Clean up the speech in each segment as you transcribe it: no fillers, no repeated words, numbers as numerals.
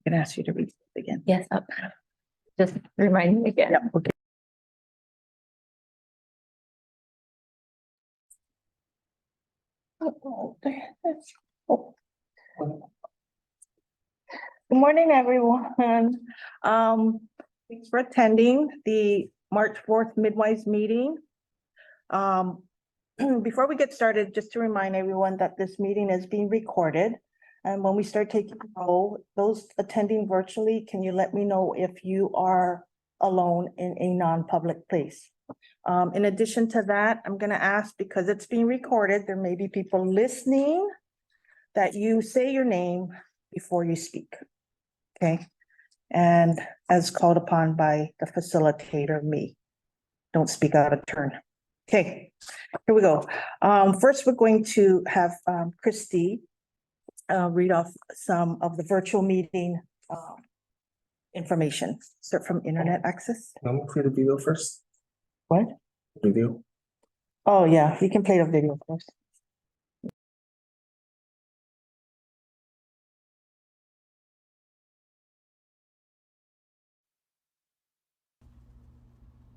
can ask you to read it again. Yes, just remind me again. Yeah, okay. Good morning, everyone. Thanks for attending the March 4th Midwives meeting. Before we get started, just to remind everyone that this meeting is being recorded. And when we start taking roll, those attending virtually, can you let me know if you are alone in a non-public place? In addition to that, I'm going to ask, because it's being recorded, there may be people listening, that you say your name before you speak. Okay. And as called upon by the facilitator, me. Don't speak out of turn. Okay, here we go. First, we're going to have Christy read off some of the virtual meeting information. Start from internet access. I'm gonna play the video first. What? Video. Oh, yeah, you can play the video first.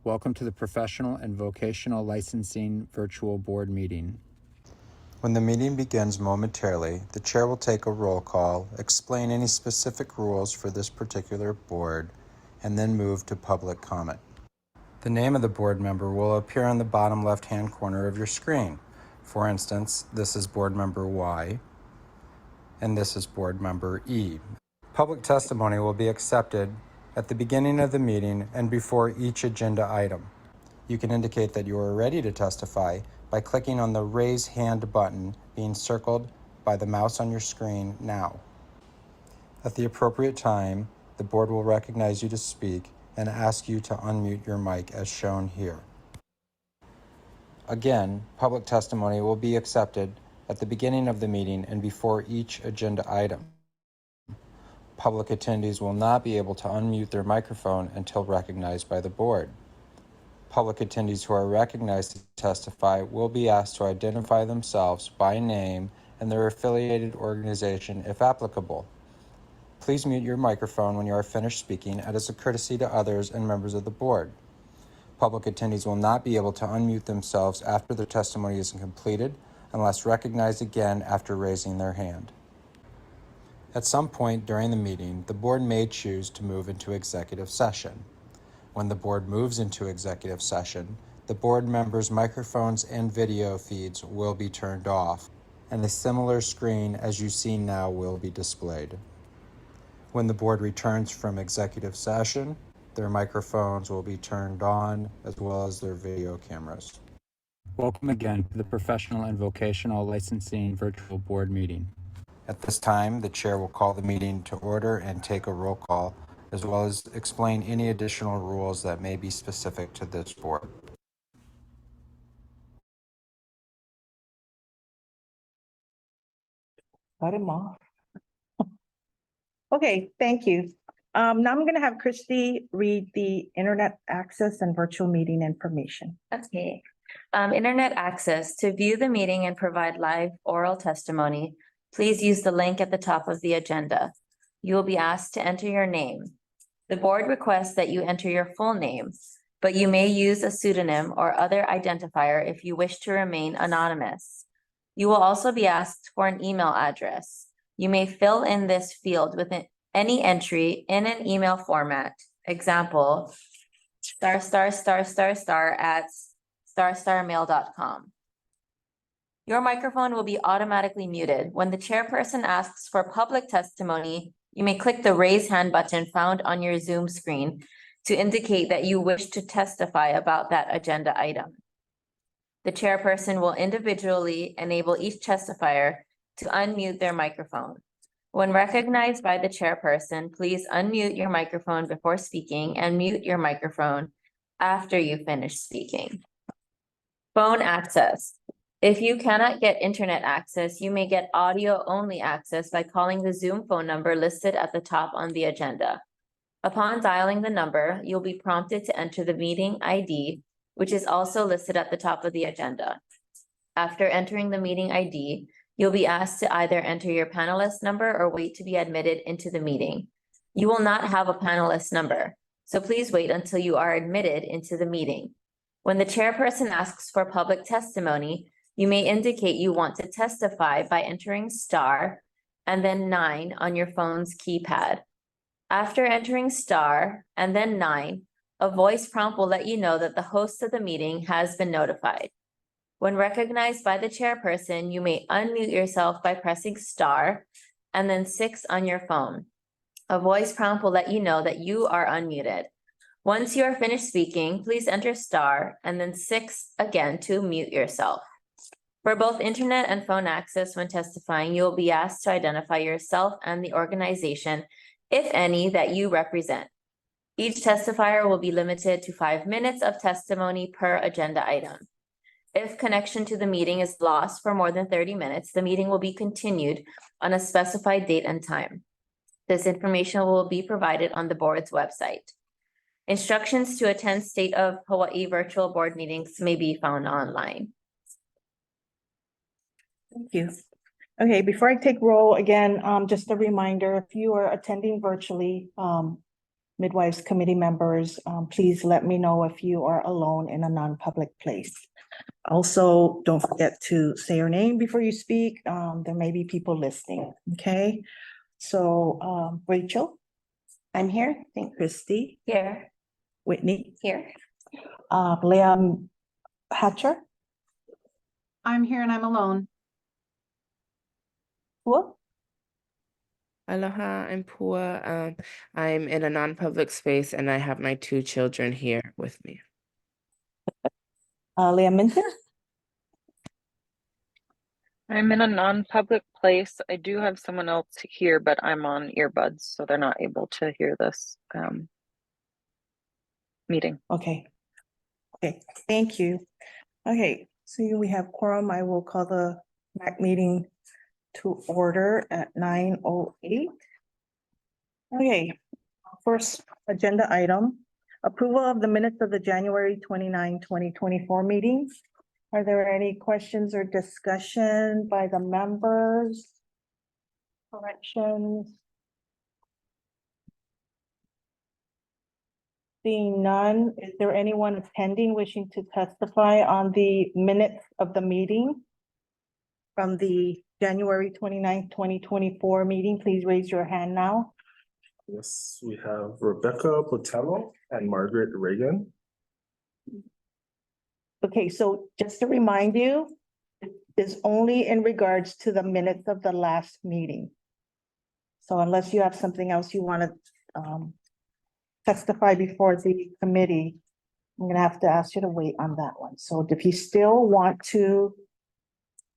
Welcome to the Professional and Vocational Licensing Virtual Board Meeting. When the meeting begins momentarily, the chair will take a roll call, explain any specific rules for this particular board, and then move to public comment. The name of the board member will appear on the bottom left-hand corner of your screen. For instance, this is board member Y, and this is board member E. Public testimony will be accepted at the beginning of the meeting and before each agenda item. You can indicate that you are ready to testify by clicking on the raise hand button being circled by the mouse on your screen now. At the appropriate time, the board will recognize you to speak and ask you to unmute your mic as shown here. Again, public testimony will be accepted at the beginning of the meeting and before each agenda item. Public attendees will not be able to unmute their microphone until recognized by the board. Public attendees who are recognized to testify will be asked to identify themselves by name and their affiliated organization if applicable. Please mute your microphone when you are finished speaking as a courtesy to others and members of the board. Public attendees will not be able to unmute themselves after their testimony is completed unless recognized again after raising their hand. At some point during the meeting, the board may choose to move into executive session. When the board moves into executive session, the board members' microphones and video feeds will be turned off, and a similar screen as you see now will be displayed. When the board returns from executive session, their microphones will be turned on as well as their video cameras. Welcome again to the Professional and Vocational Licensing Virtual Board Meeting. At this time, the chair will call the meeting to order and take a roll call, as well as explain any additional rules that may be specific to this board. Cut him off. Okay, thank you. Now I'm going to have Christy read the internet access and virtual meeting information. Okay. Internet access. To view the meeting and provide live oral testimony, please use the link at the top of the agenda. You will be asked to enter your name. The board requests that you enter your full name, but you may use a pseudonym or other identifier if you wish to remain anonymous. You will also be asked for an email address. You may fill in this field with any entry in an email format. Example, ***** at ****mail.com. Your microphone will be automatically muted. When the chairperson asks for public testimony, you may click the raise hand button found on your Zoom screen to indicate that you wish to testify about that agenda item. The chairperson will individually enable each testifier to unmute their microphone. When recognized by the chairperson, please unmute your microphone before speaking and mute your microphone after you finish speaking. Phone access. If you cannot get internet access, you may get audio-only access by calling the Zoom phone number listed at the top on the agenda. Upon dialing the number, you'll be prompted to enter the meeting ID, which is also listed at the top of the agenda. After entering the meeting ID, you'll be asked to either enter your panelist number or wait to be admitted into the meeting. You will not have a panelist number, so please wait until you are admitted into the meeting. When the chairperson asks for public testimony, you may indicate you want to testify by entering star and then 9 on your phone's keypad. After entering star and then 9, a voice prompt will let you know that the host of the meeting has been notified. When recognized by the chairperson, you may unmute yourself by pressing star and then 6 on your phone. A voice prompt will let you know that you are unmuted. Once you are finished speaking, please enter star and then 6 again to mute yourself. For both internet and phone access when testifying, you will be asked to identify yourself and the organization, if any, that you represent. Each testifier will be limited to 5 minutes of testimony per agenda item. If connection to the meeting is lost for more than 30 minutes, the meeting will be continued on a specified date and time. This information will be provided on the board's website. Instructions to attend State of Hawaii virtual board meetings may be found online. Thank you. Okay, before I take roll again, just a reminder, if you are attending virtually, Midwives Committee members, please let me know if you are alone in a non-public place. Also, don't forget to say your name before you speak. There may be people listening, okay? So, Rachel? I'm here. Thank Christy. Here. Whitney? Here. Leah Hatcher? I'm here and I'm alone. What? Aloha, I'm Pua. I'm in a non-public space and I have my 2 children here with me. Leah Minter? I'm in a non-public place. I do have someone else here, but I'm on earbuds, so they're not able to hear this meeting. Okay. Okay, thank you. Okay, so we have quorum. I will call the MAC meeting to order at 9:08. Okay, first agenda item, approval of the minutes of the January 29, 2024 meeting. Are there any questions or discussion by the members? Corrections? Seeing none, is there anyone attending wishing to testify on the minutes of the meeting from the January 29th, 2024 meeting? Please raise your hand now. Yes, we have Rebecca Botello and Margaret Reagan. Okay, so just to remind you, it is only in regards to the minutes of the last meeting. So unless you have something else you want to testify before the committee, I'm gonna have to ask you to wait on that one. So if you still want to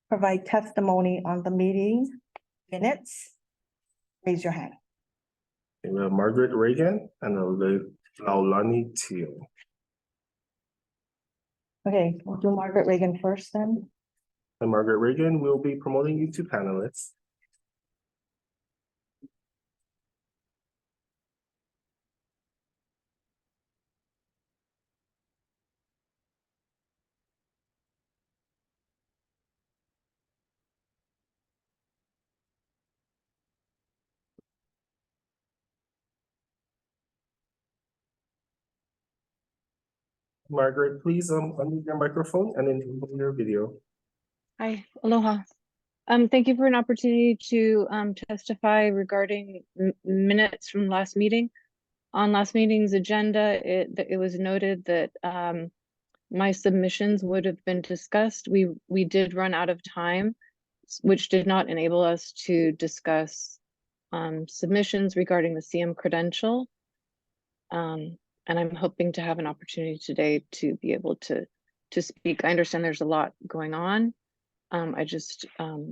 provide testimony on the meeting minutes, raise your hand. We have Margaret Reagan and Laulani Teal. Okay, we'll do Margaret Reagan first then. And Margaret Reagan will be promoting you to panelists. Margaret, please unmute your microphone and enable your video. Hi, aloha. Thank you for an opportunity to testify regarding minutes from last meeting. On last meeting's agenda, it was noted that my submissions would have been discussed. We did run out of time, which did not enable us to discuss submissions regarding the CM credential. And I'm hoping to have an opportunity today to be able to speak. I understand there's a lot going on. I just,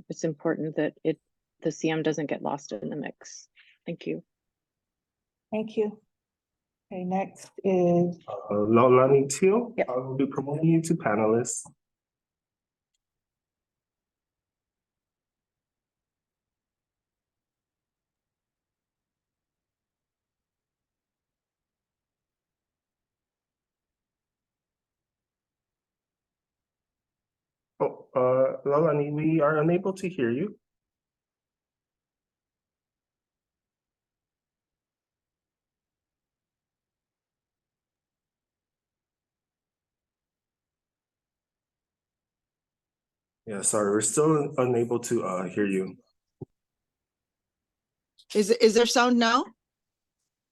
it's important that the CM doesn't get lost in the mix. Thank you. Thank you. Okay, next is, Laulani Teal. Yep. I will be promoting you to panelists. Laulani, we are unable to hear you. Yeah, sorry, we're still unable to hear you. Is there sound now?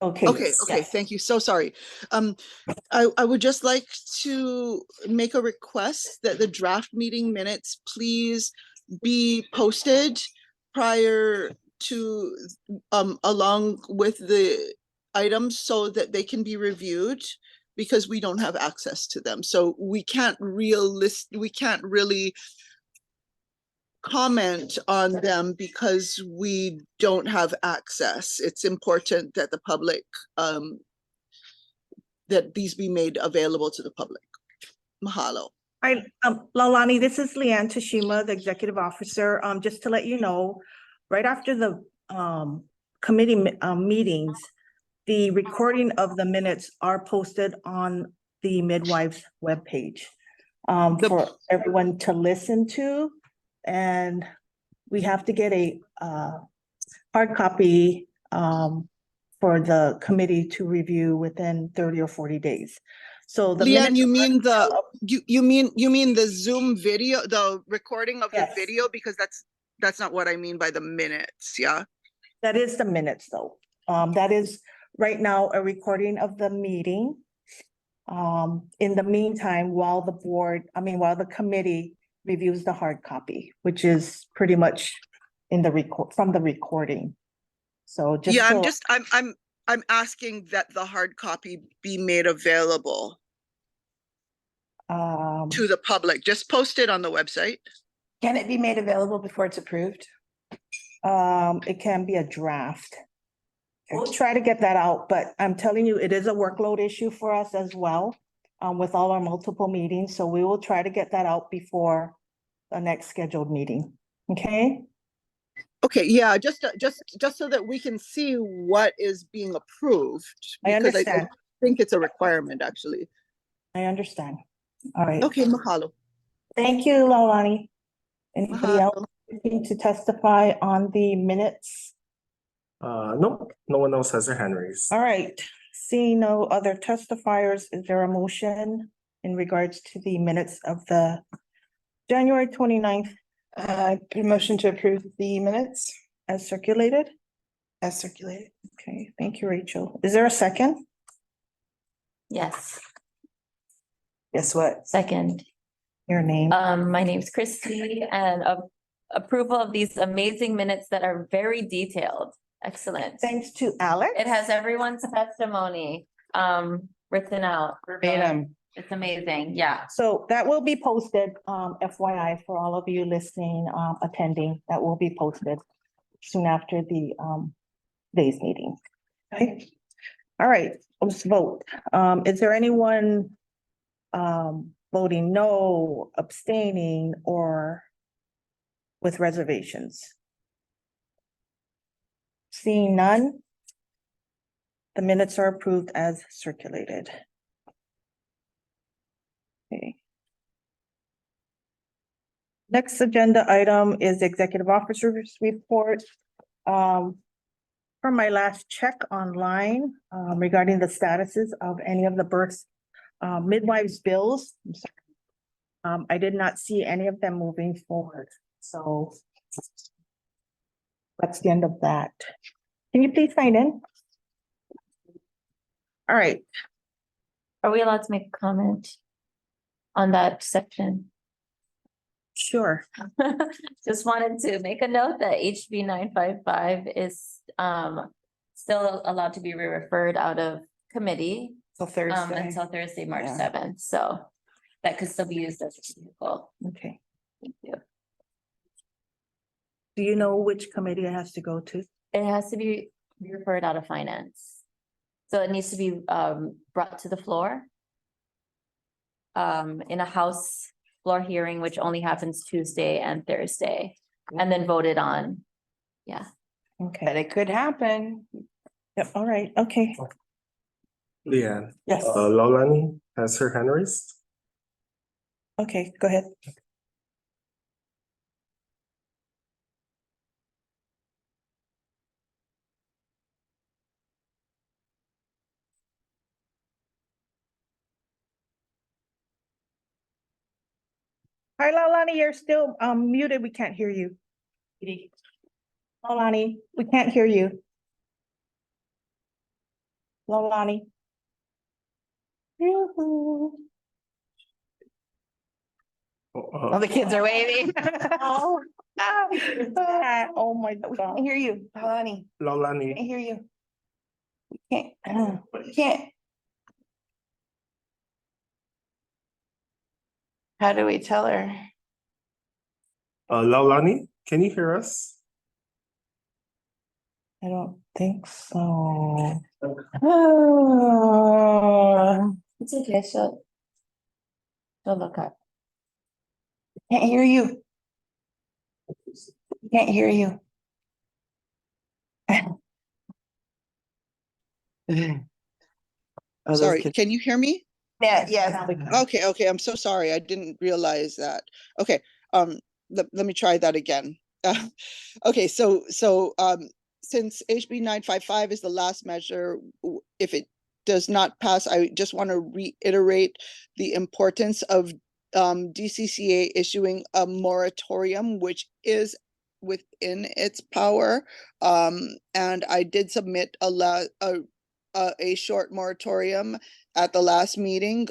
Okay. Okay, okay, yes. thank you. So sorry. I would just like to make a request that the draft meeting minutes please be posted prior to, along with the items so that they can be reviewed, because we don't have access to them. So we can't really comment on them because we don't have access. It's important that the public, that these be made available to the public. Mahalo. Hi, Lalani, this is Leanne Tashima, the executive officer. Just to let you know, right after the committee meetings, the recording of the minutes are posted on the midwives webpage for everyone to listen to. And we have to get a hard copy for the committee to review within 30 or 40 days. So the Leanne, minutes you are mean still- you mean the Zoom video, the recording of Yes. the video? Because that's not what I mean by the minutes, yeah? That is the minutes, though. That is right now a recording of the meeting. In the meantime, while the committee reviews the hard copy, which is pretty much in the from the recording. So just Yeah, so I'm asking that the hard copy be made available to the public. Just post it on the website. Can it be made available before it's approved? it can be a draft. We'll try to get that out, but I'm telling you, it is a workload issue for us as well, with all our multiple meetings. So we will try to get that out before the next scheduled meeting. Okay? Okay, yeah, just so that we can see what is being approved. I Because understand. I think it's a requirement, actually. I understand. All right. Okay, mahalo. Thank you, Laulani. Anybody Mahalo. else looking to testify on the minutes? No, no one else has their hand raised. All right. Seeing no other testifiers, is there a motion in regards to the minutes of the January 29th Motion to approve the minutes as circulated? as circulated. Okay, thank you, Rachel. Is there a second? Yes, Guess what? second. Your name. My name's Christy and approval of these amazing minutes that are very detailed. Excellent. Thanks to Alex. It has everyone's testimony written out. Verbatim. It's amazing. Yeah. So that will be posted, FYI, for all of you listening, attending, that will be posted soon after the day's meeting. Okay. All right, let's vote. Is there anyone voting no, abstaining, or with reservations? Seeing none, the minutes are approved as circulated. Okay. Next agenda item is executive officer's report. From my last check online, regarding the statuses of any of the birth midwives bills. I'm sorry. I did not see any of them moving forward, so that's the end of that. Can you please sign in? All right, Are we allowed to make a comment on that section? sure. Just wanted to make a note that HB 955 is still allowed to be referred out of committee Till Thursday. until Thursday, March Yeah. 7th. So that could still be used as a vehicle. Okay. Thank you. Do you know which committee it has to go to? It has to be referred out of finance. So it needs to be brought to the floor in a House floor hearing, which only happens Tuesday and Thursday, and then voted on. Yeah. Okay, But it could happen. yep, all right, okay. Leanne, Yes, Laulani has her hand raised. okay, go ahead. Hi, Laulani, you're still muted. We can't hear you. Laulani, we can't hear you. Laulani. Yoo-hoo. Oh, the kids are waving. Oh, oh my We can't God. hear you, Palani. Laulani. Can't hear you. We can't. How do we tell her? Laulani, can you hear us? I don't think so. It's okay, she'll look up. Can't hear you. Can't hear you. Oh, those Sorry, kids. can you hear me? Yeah, yes. Okay, I'm so sorry. I didn't realize that. Okay, let me try that again. Okay, so since HB 955 is the last measure, if it does not pass, I just want to reiterate the importance of DCCA issuing a moratorium, which is within its power. And I did submit a short moratorium at the last meeting,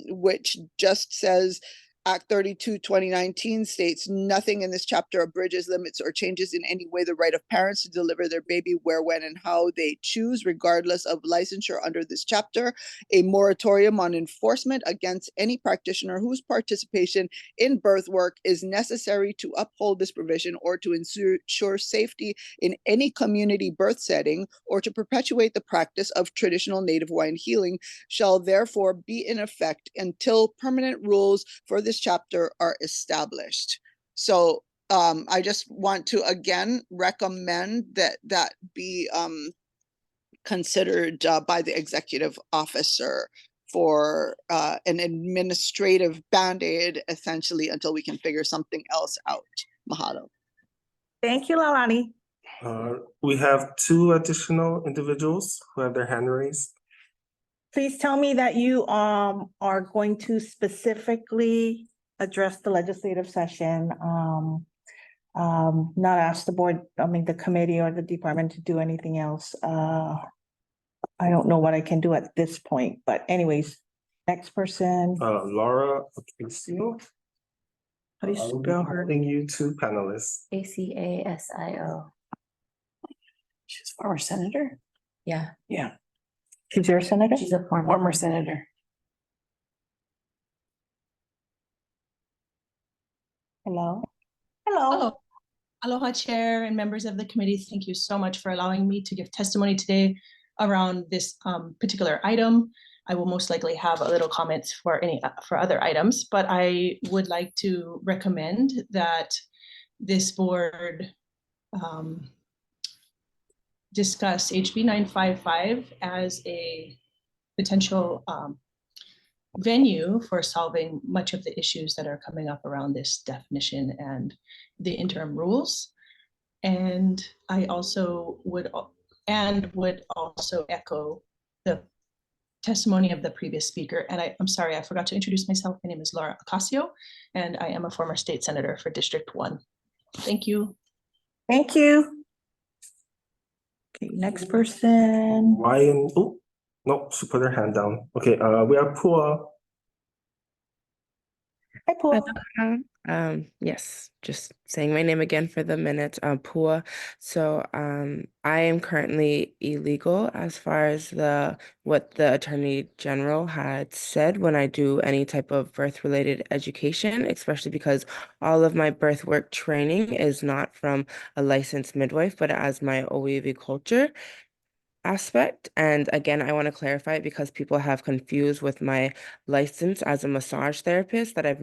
which just says Act 32, 2019 states nothing in this chapter abridges, limits, or changes in any way the right of parents to deliver their baby where, when, and how they choose, regardless of licensure under this chapter. A moratorium on enforcement against any practitioner whose participation in birth work is necessary to uphold this provision or to ensure safety in any community birth setting or to perpetuate the practice of traditional Native Hawaiian healing shall therefore be in effect until permanent rules for this chapter are established. So I just want to again recommend that be considered by the executive officer for an administrative band-aid essentially until we can figure something else out. Mahalo. Thank you, Laulani. We have two additional individuals who have their hand raised. Please tell me that you are going to specifically address the legislative session. Not ask the board, the committee or the department to do anything else. I don't know what I can do at this point, but anyways, next person. Laura Ocasio. How do you spell her? Adding you two panelists. ACASIO. She's a former senator. Yeah, Yeah, She's your senator? she's a former senator. Hello? Hello. Aloha Chair and members of the committee. Thank you so much for allowing me to give testimony today around this particular item. I will most likely have a little comments for other items, but I would like to recommend that this board discuss HB 955 as a potential venue for solving much of the issues that are coming up around this definition and the interim rules. And I also would also echo the testimony of the previous speaker. And I'm sorry, I forgot to introduce myself. My name is Laura Ocasio, and I am a former state senator for District 1. Thank you. Thank you. Okay, next person. Ryan, oh, no, she put her hand down. Okay, we have Pua. Hi, Paul. Yes, just saying my name again for the minutes, Pua. So, I am currently illegal as far as what the Attorney General had said when I do any type of birth-related education, especially because all of my birth work training is not from a licensed midwife, but as my OEV culture aspect. And again, I want to clarify it because people have confused with my license as a massage therapist that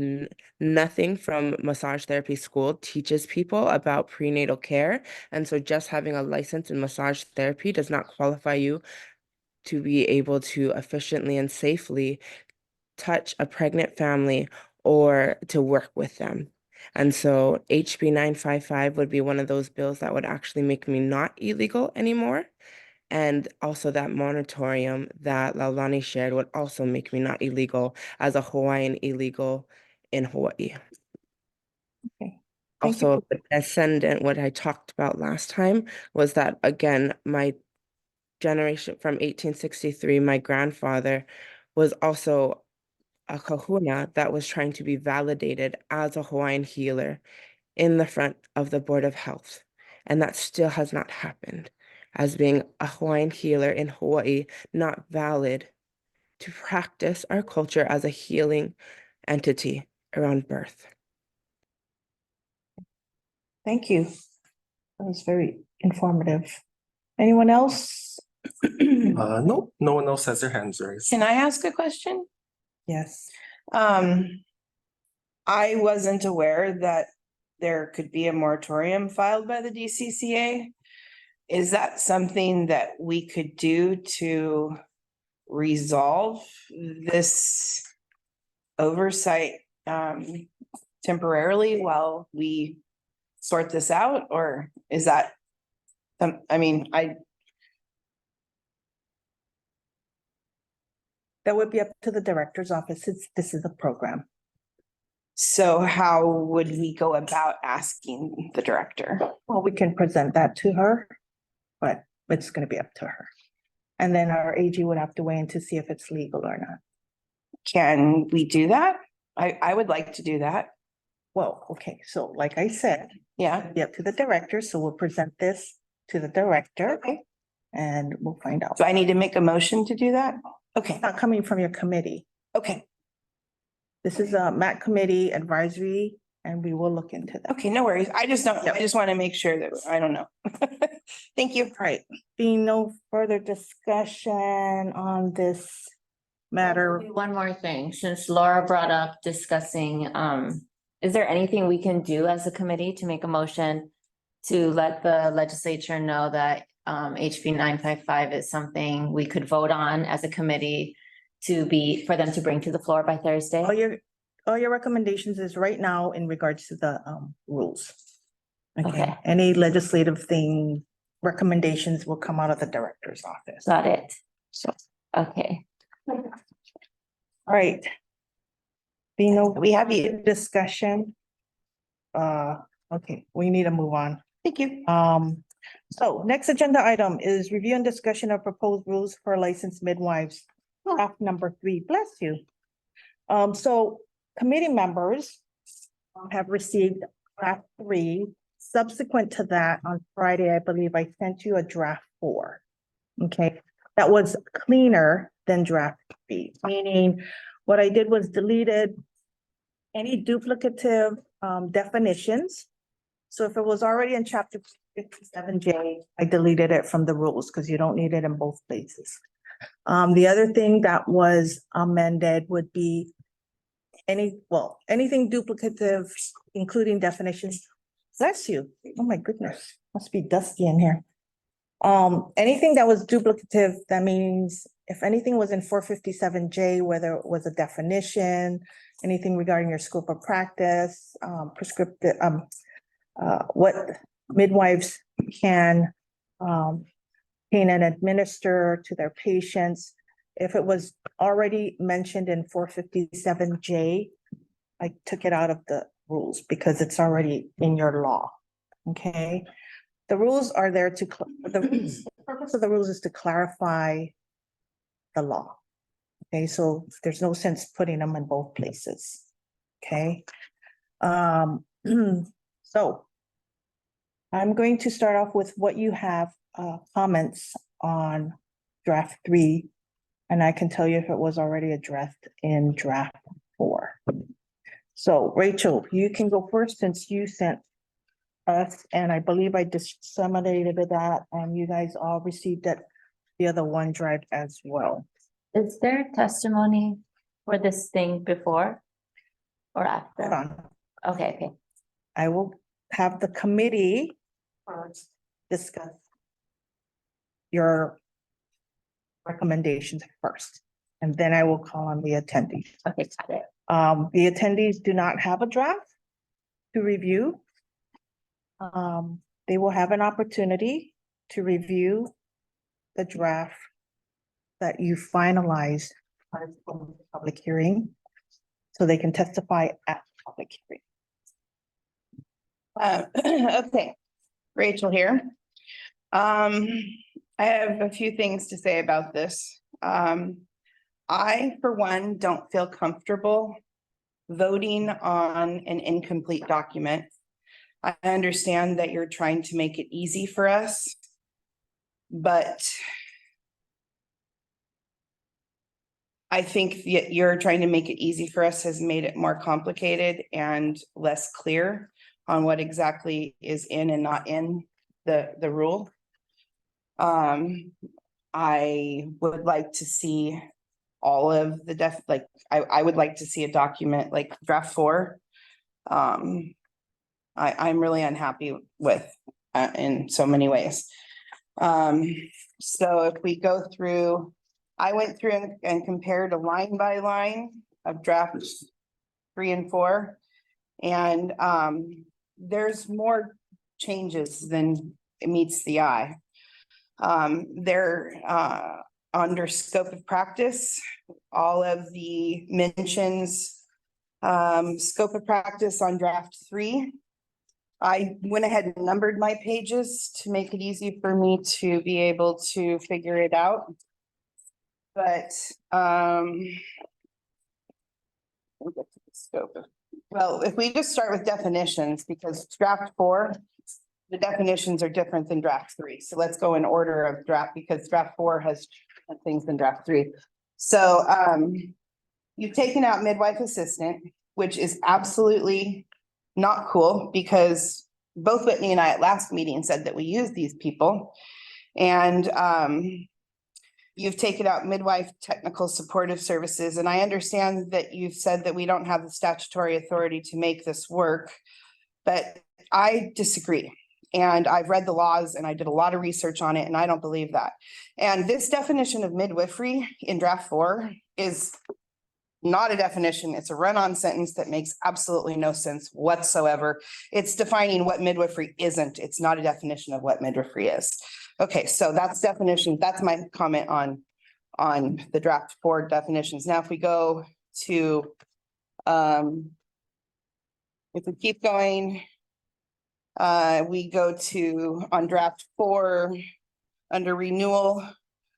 nothing from massage therapy school teaches people about prenatal care. And so just having a license in massage therapy does not qualify you to be able to efficiently and safely touch a pregnant family or to work with them. And so HB 955 would be one of those bills that would actually make me not illegal anymore. And also that moratorium that Laulani shared would also make me not illegal as a Hawaiian illegal in Hawaii. Thank you. Also, the descendant, what I talked about last time was that, again, my generation from 1863, my grandfather was also a kahuna that was trying to be validated as a Hawaiian healer in the front of the Board of Health. And that still has not happened, as being a Hawaiian healer in Hawaii, not valid to practice our culture as a healing entity around birth. Thank you. That was very informative. Anyone else? No, no one else has their hands raised. Can I ask a question? Yes. I wasn't aware that there could be a moratorium filed by the DCCA. Is that something that we could do to resolve this oversight temporarily while we sort this out? Or is that, I mean, That would be up to the director's office. This is a program. so how would we go about asking the director? Well, we can present that to her, but it's gonna be up to her. And then our AG would have to weigh in to see if it's legal or not. Can we do that? I would like to do that. Well, okay, so like I said, Yeah. be up to the director, so we'll present this to the director. Okay. And we'll find out. So I need to make a motion to do that? Okay, Not coming from your committee. okay, This is a MAC committee advisory, and we will look into that. okay, no worries. I just don't, I just want to make sure that, I don't know. Thank you. All right, being no further discussion on this matter. One more thing, since Laura brought up discussing, is there anything we can do as a committee to make a motion to let the legislature know that HB 955 is something we could vote on as a committee for them to bring to the floor by Thursday? All your recommendations is right now in regards to the rules. Okay, Okay. any legislative thing, recommendations will come out of the director's office. Got it. Okay. All right. Being no, we have a discussion. Okay, we need to move on. Thank you. So next agenda item is review and discussion of proposed rules for licensed midwives. Draft number 3, bless you. So committee members have received draft 3. Subsequent to that, on Friday, I believe I sent you a draft 4. Okay, that was cleaner than draft 3, meaning what I did was deleted any duplicative definitions. So if it was already in chapter 57J, I deleted it from the rules because you don't need it in both places. The other thing that was amended would be anything duplicative, including definitions. Bless you. Oh my goodness, must be dusty in here. Anything that was duplicative, that means if anything was in 457J, whether it was a definition, anything regarding your scope of practice, prescriptive, what midwives can obtain and administer to their patients. If it was already mentioned in 457J, I took it out of the rules because it's already in your law. Okay, the rules are there to the purpose of the rules is to clarify the law. Okay, so there's no sense putting them in both places. Okay, so I'm going to start off with what you have comments on draft 3, and I can tell you if it was already addressed in draft 4. So Rachel, you can go first since you sent us, and I believe I disseminated that, and you guys all received it via the OneDrive as well. Is there testimony for this thing before or Hold after? on, Okay. I will have the committee first discuss your recommendations first, and then I will call on the attendees. Okay, got it. The attendees do not have a draft to review. They will have an opportunity to review the draft that you finalized as part of the public hearing, so they can testify at the public hearing. Okay, Rachel here. I have a few things to say about this. I, for one, don't feel comfortable voting on an incomplete document. I understand that you're trying to make it easy for us, but I think that you're trying to make it easy for us has made it more complicated and less clear on what exactly is in and not in the rule. I would like to see all of the I would like to see a document like draft 4. I'm really unhappy with in so many ways. So if we go through, I went through and compared a line by line of drafts 3 and 4. And there's more changes than it meets the eye. They're under scope of practice, all of the mentions, scope of practice on draft 3. I went ahead and numbered my pages to make it easy for me to be able to figure it out. But we'll get to the scope of, well, if we just start with definitions, because draft 4, the definitions are different than draft 3. So let's go in order of draft, because draft 4 has different things than draft 3. So you've taken out midwife assistant, which is absolutely not cool, because both Whitney and I at last meeting said that we use these people. And you've taken out midwife technical supportive services. And I understand that you've said that we don't have the statutory authority to make this work, but I disagree. And I've read the laws and I did a lot of research on it, and I don't believe that. And this definition of midwifery in draft 4 is not a definition. It's a run-on sentence that makes absolutely no sense whatsoever. It's defining what midwifery isn't. It's not a definition of what midwifery is. Okay, so that's definition. That's my comment on the draft 4 definitions. Now, if we go to, if we keep going, we go to on draft 4 under renewal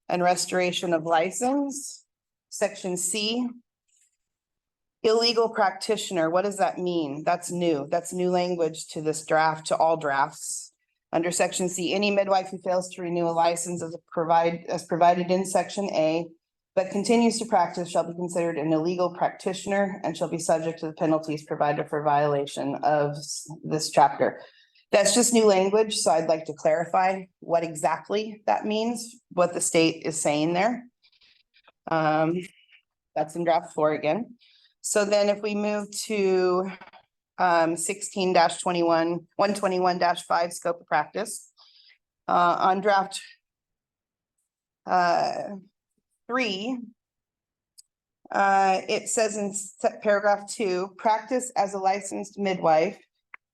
and restoration of license, section C. Illegal practitioner, what does that mean? That's new. That's new language to this draft, to all drafts. Under section C, any midwife who fails to renew a license as provided in section A, but continues to practice shall be considered an illegal practitioner and shall be subject to the penalties provided for violation of this chapter. That's just new language, so I'd like to clarify what exactly that means, what the state is saying there. That's in draft 4 again. So then if we move to 16-21, 121-5 scope of practice, on draft 3, it says in paragraph 2, practice as a licensed midwife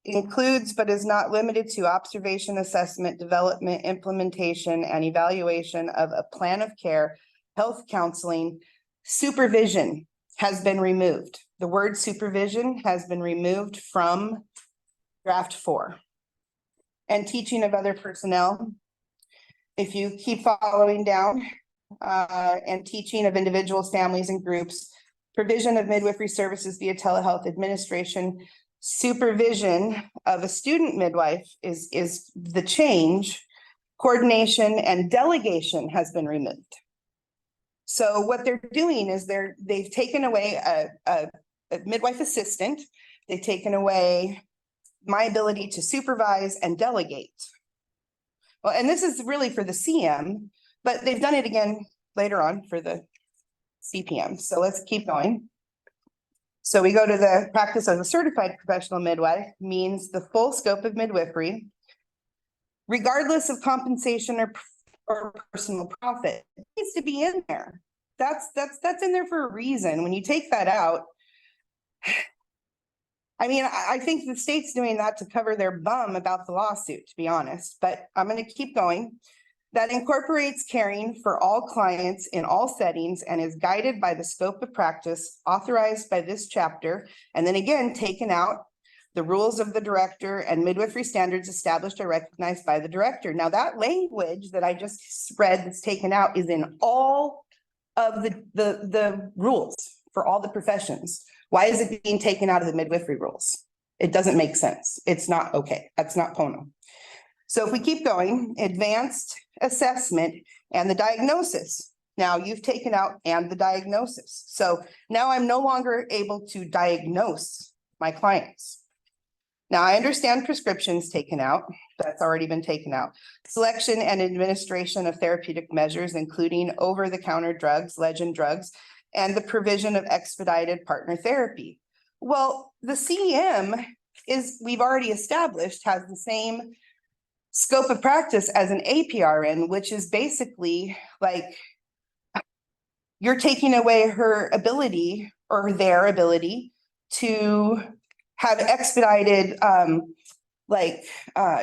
includes but is not limited to observation, assessment, development, implementation, and evaluation of a plan of care, health counseling, supervision has been removed. The word supervision has been removed from draft 4. And teaching of other personnel. If you keep following down, and teaching of individuals, families, and groups, provision of midwifery services via telehealth administration, supervision of a student midwife is the change. Coordination and delegation has been removed. So what they're doing is they've taken away a midwife assistant. They've taken away my ability to supervise and delegate. Well, and this is really for the CM, but they've done it again later on for the CPM. So let's keep going. So we go to the practice as a certified professional midwife means the full scope of midwifery, regardless of compensation or personal profit. It needs to be in there. That's in there for a reason. When you take that out, I mean, I think the state's doing that to cover their bum about the lawsuit, to be honest, but I'm going to keep going. That incorporates caring for all clients in all settings and is guided by the scope of practice authorized by this chapter. And then again, taken out The rules of the director and midwifery standards established are recognized by the director. Now that language that I just read that's taken out is in all of the rules for all the professions. Why is it being taken out of the midwifery rules? It doesn't make sense. It's not okay. That's not PONO. So if we keep going, advanced assessment and the diagnosis. Now you've taken out and the diagnosis. So now I'm no longer able to diagnose my clients. Now I understand prescriptions taken out. That's already been taken out. Selection and administration of therapeutic measures, including over-the-counter drugs, legend drugs, and the provision of expedited partner therapy. Well, the CEM is, we've already established, has the same scope of practice as an APRN, which is basically like you're taking away her ability or their ability to have expedited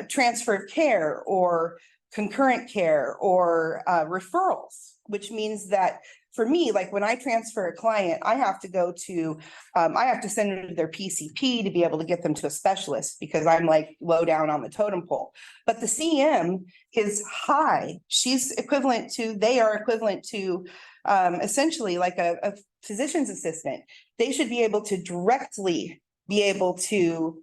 transfer of care or concurrent care or referrals, which means that for me, like when I transfer a client, I have to go to, I have to send them to their PCP to be able to get them to a specialist because I'm like low down on the totem pole. But the CM is high. She's equivalent to, they are equivalent to essentially like a physician's assistant. They should be able to directly be able to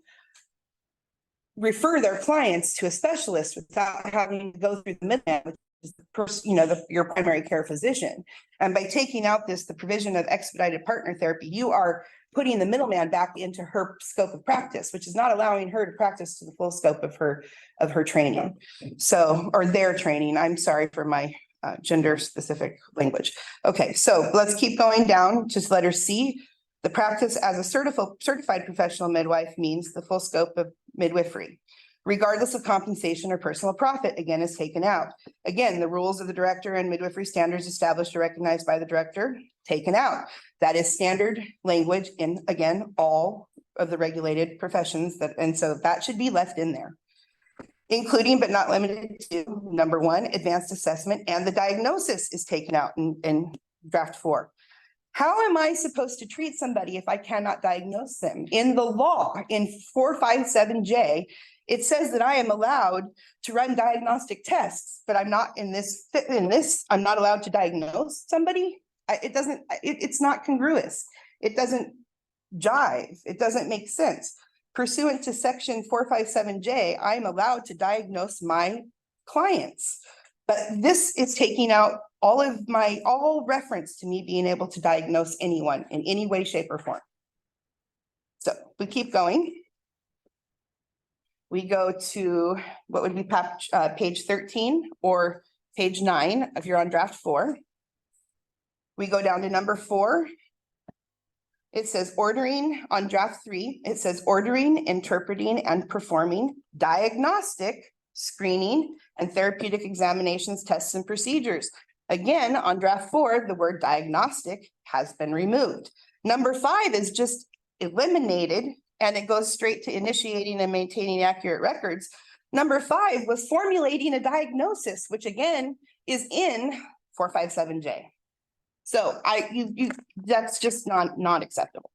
refer their clients to a specialist without having to go through the middleman, which is the person, your primary care physician. And by taking out the provision of expedited partner therapy, you are putting the middleman back into her scope of practice, which is not allowing her to practice to the full scope of her training. So, or their training. I'm sorry for my gender specific language. Okay, so let's keep going down to letter C. The practice as a certified professional midwife means the full scope of midwifery, regardless of compensation or personal profit, again, is taken out. Again, the rules of the director and midwifery standards established or recognized by the director, taken out. That is standard language in, again, all of the regulated professions and so that should be left in there. Including but not limited to, number 1, advanced assessment and the diagnosis is taken out in draft 4. How am I supposed to treat somebody if I cannot diagnose them? In the law, in 457J, it says that I am allowed to run diagnostic tests, but I'm not in this, I'm not allowed to diagnose somebody. It's not congruous. It doesn't jive. It doesn't make sense. Pursuant to section 457J, I'm allowed to diagnose my clients. But this is taking out all reference to me being able to diagnose anyone in any way, shape, or form. So we keep going. We go to what would be page 13 or page 9 if you're on draft 4. We go down to number 4. It says ordering on draft 3. It says ordering, interpreting, and performing diagnostic, screening, and therapeutic examinations, tests, and procedures. Again, on draft 4, the word diagnostic has been removed. Number 5 is just eliminated and it goes straight to initiating and maintaining accurate records. Number 5 was formulating a diagnosis, which again is in 457J. So that's just not acceptable.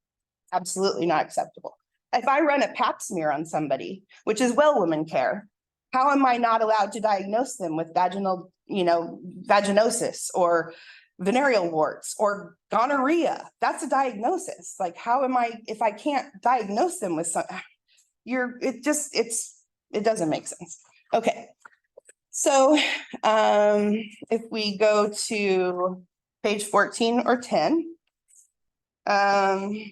Absolutely not acceptable. If I run a pap smear on somebody, which is well woman care, how am I not allowed to diagnose them with vaginal, vaginosis or venereal warts or gonorrhea? That's a diagnosis. Like, how am I, if I can't diagnose them with some, it doesn't make sense. Okay. So, if we go to page 14 or 10, I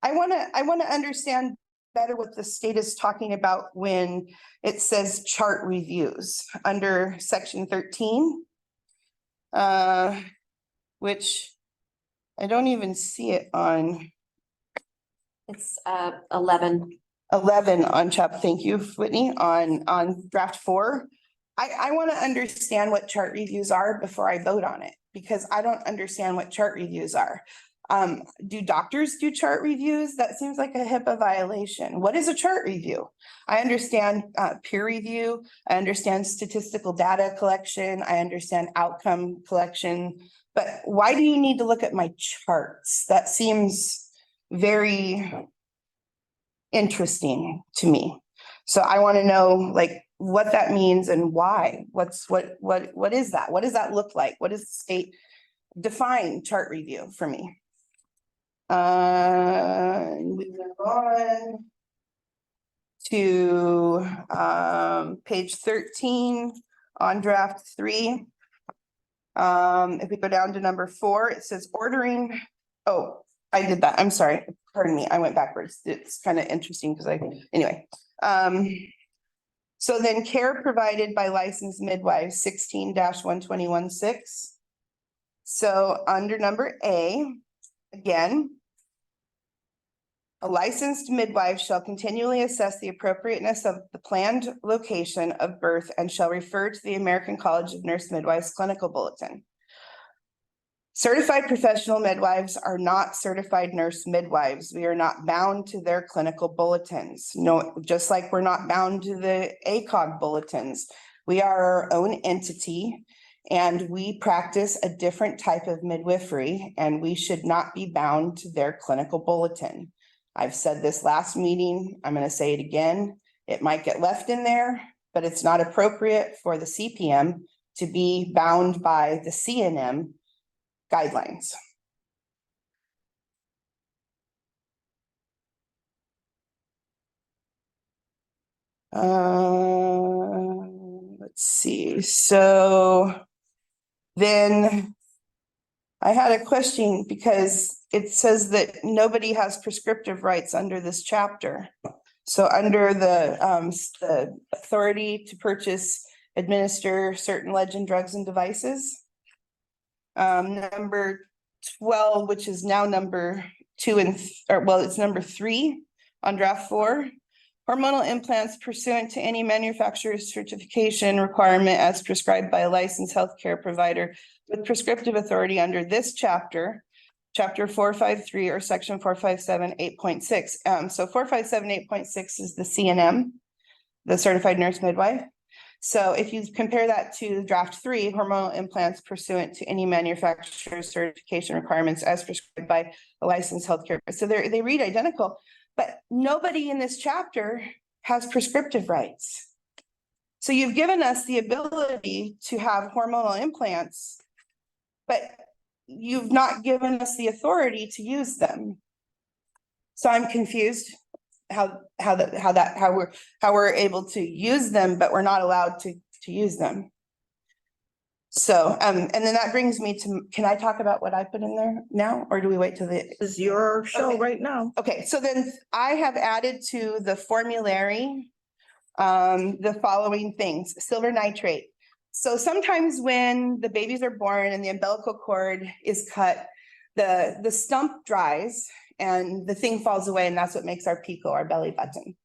want to understand better what the state is talking about when it says chart reviews under section 13, which I don't even see it on. It's 11. 11 on thank you, Whitney, on draft 4. I want to understand what chart reviews are before I vote on it, because I don't understand what chart reviews are. Do doctors do chart reviews? That seems like a HIPAA violation. What is a chart review? I understand peer review. I understand statistical data collection. I understand outcome collection. But why do you need to look at my charts? That seems very interesting to me. So I want to know like what that means and why. What is that? What does that look like? What does the state define chart review for me? We move on to page 13 on draft 3. If we go down to number 4, it says ordering. Oh, I did that. I'm sorry. Pardon me. I went backwards. It's kind of interesting because anyway. So then care provided by licensed midwives 16-121.6. So under number A, again, a licensed midwife shall continually assess the appropriateness of the planned location of birth and shall refer to the American College of Nurse Midwives Clinical Bulletin. Certified professional midwives are not certified nurse midwives. We are not bound to their clinical bulletins. No, just like we're not bound to the ACOG bulletins. We are our own entity and we practice a different type of midwifery and we should not be bound to their clinical bulletin. I've said this last meeting. I'm going to say it again. It might get left in there, but it's not appropriate for the CPM to be bound by the CNM guidelines. Let's see. So then I had a question because it says that nobody has prescriptive rights under this chapter. So under the authority to purchase, administer certain legend drugs and devices. Number 12, which is now number 2 it's number 3 on draft 4. Hormonal implants pursuant to any manufacturer's certification requirement as prescribed by a licensed healthcare provider with prescriptive authority under this chapter, chapter 453 or section 457, 8.6. So 457, 8.6 is the CNM, the certified nurse midwife. So if you compare that to draft 3, hormonal implants pursuant to any manufacturer's certification requirements as prescribed by a licensed healthcare. So they read identical, but nobody in this chapter has prescriptive rights. So you've given us the ability to have hormonal implants, but you've not given us the authority to use them. So I'm confused how we're able to use them, but we're not allowed to use them. So, and then that brings me to, can I talk about what I put in there now, or do we wait till the? This is your show right now. Okay, so then I have added to the formulary, the following things: silver nitrate. So sometimes when the babies are born and the umbilical cord is cut, the stump dries and the thing falls away, and that's what makes our PICO, our belly button.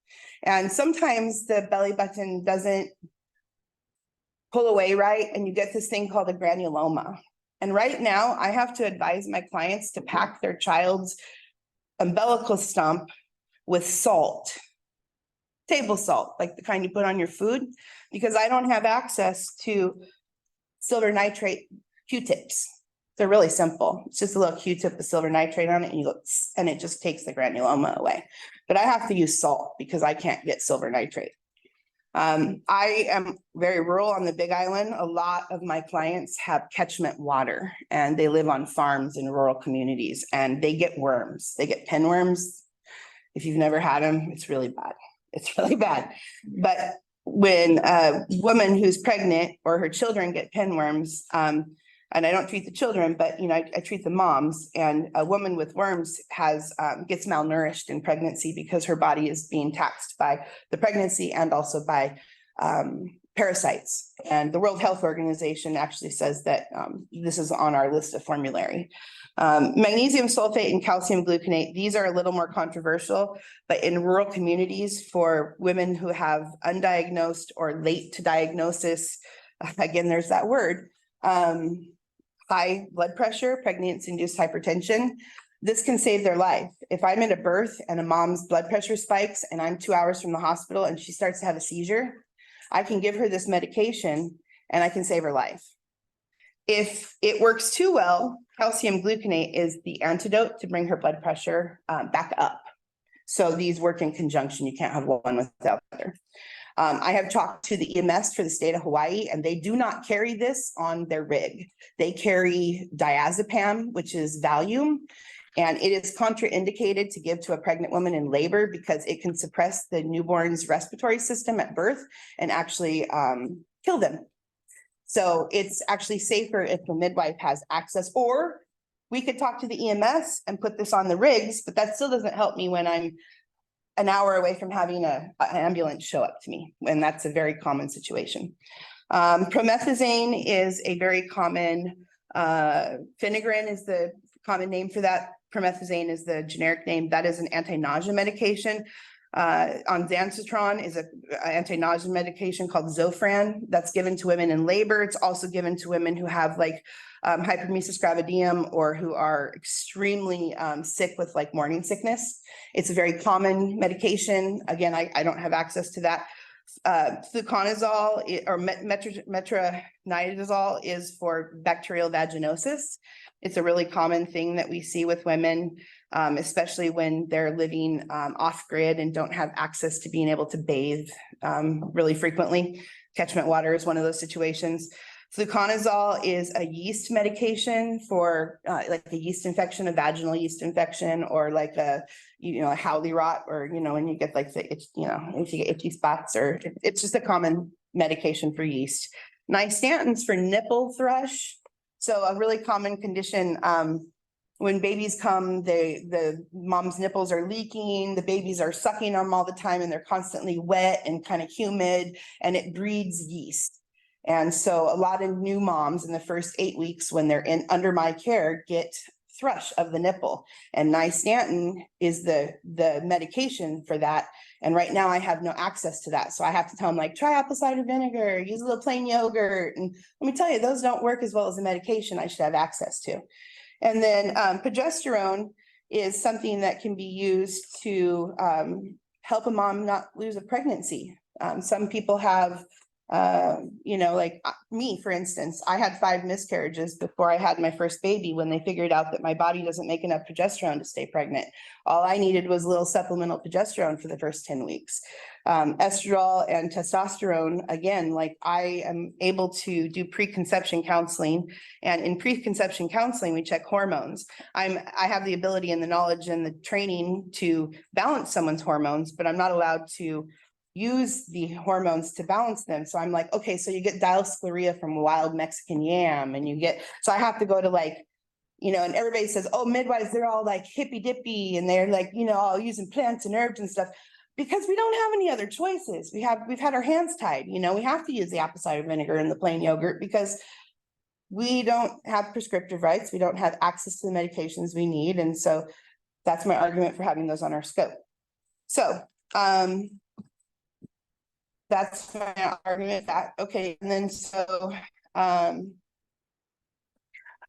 And sometimes the belly button doesn't pull away right, and you get this thing called a granuloma. And right now, I have to advise my clients to pack their child's umbilical stump with salt, table salt, like the kind you put on your food, because I don't have access to silver nitrate Q-tips. They're really simple. It's just a little Q-tip with silver nitrate on it, and it just takes the granuloma away. But I have to use salt because I can't get silver nitrate. I am very rural on the Big Island. A lot of my clients have catchment water and they live on farms in rural communities and they get worms. They get pinworms. If you've never had them, it's really bad. It's really bad. But when a woman who's pregnant or her children get pinworms, and I don't treat the children, but I treat the moms, and a woman with worms gets malnourished in pregnancy because her body is being taxed by the pregnancy and also by parasites. And the World Health Organization actually says that this is on our list of formulary. Magnesium sulfate and calcium gluconate, these are a little more controversial, but in rural communities for women who have undiagnosed or late to diagnosis, again, there's that word, high blood pressure, pregnancy-induced hypertension, this can save their life. If I'm at a birth and a mom's blood pressure spikes and I'm 2 hours from the hospital and she starts to have a seizure, I can give her this medication and I can save her life. If it works too well, calcium gluconate is the antidote to bring her blood pressure back up. So these work in conjunction. You can't have one without the other. I have talked to the EMS for the state of Hawaii, and they do not carry this on their rig. They carry diazepam, which is Valium, and it is contraindicated to give to a pregnant woman in labor because it can suppress the newborn's respiratory system at birth and actually kill them. So it's actually safer if the midwife has access, or we could talk to the EMS and put this on the rigs, but that still doesn't help me when I'm an hour away from having an ambulance show up to me, and that's a very common situation. Promethazine is a very common, Phenergan is the common name for that. Promethazine is the generic name. That is an anti-nausea medication. Ondansetron is an anti-nausea medication called Zofran that's given to women in labor. It's also given to women who have like hypermesis gravidium or who are extremely sick with like morning sickness. It's a very common medication. Again, I don't have access to that. Fluconazole or metronidazole is for bacterial vaginosis. It's a really common thing that we see with women, especially when they're living off grid and don't have access to being able to bathe really frequently. Catchment water is one of those situations. Fluconazole is a yeast medication for like a yeast infection, a vaginal yeast infection, or like a Howley rot, or when you get like the itch, if you get itchy spots, or it's just a common medication for yeast. Nystatin's for nipple thrush. So a really common condition when babies come, the mom's nipples are leaking, the babies are sucking them all the time, and they're constantly wet and kind of humid, and it breeds yeast. And so a lot of new moms in the first 8 weeks when they're under my care get thrush of the nipple, and nystatin is the medication for that. And right now I have no access to that. So I have to tell them like, try apple cider vinegar, use a little plain yogurt. And let me tell you, those don't work as well as the medication I should have access to. And then progesterone is something that can be used to help a mom not lose a pregnancy. Some people have like me, for instance, I had 5 miscarriages before I had my first baby when they figured out that my body doesn't make enough progesterone to stay pregnant. All I needed was a little supplemental progesterone for the first 10 weeks. Estradiol and testosterone, again, like I am able to do preconception counseling, and in preconception counseling, we check hormones. I have the ability and the knowledge and the training to balance someone's hormones, but I'm not allowed to use the hormones to balance them. So I'm like, okay, so you get dilescleria from wild Mexican yam, and so I have to go to like, and everybody says, oh, midwives, they're all like hippy dippy, and they're like, all using plants and herbs and stuff, because we don't have any other choices. We've had our hands tied, we have to use the apple cider vinegar and the plain yogurt because we don't have prescriptive rights. We don't have access to the medications we need. And so that's my argument for having those on our scope. So, that's my argument. Okay, and then so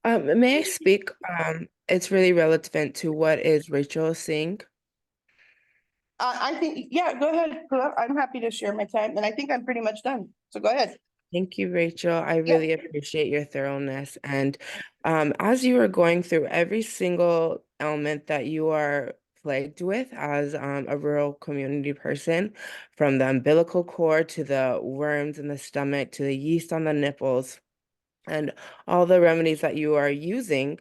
may I speak? It's really relevant to what is Rachel saying. I think, yeah, go ahead. I'm happy to share my time, and I think I'm pretty much done. So go ahead. Thank you, Rachel. I really appreciate your thoroughness. And as you are going through every single element that you are plagued with as a rural community person, from the umbilical cord to the worms in the stomach to the yeast on the nipples, and all the remedies that you are using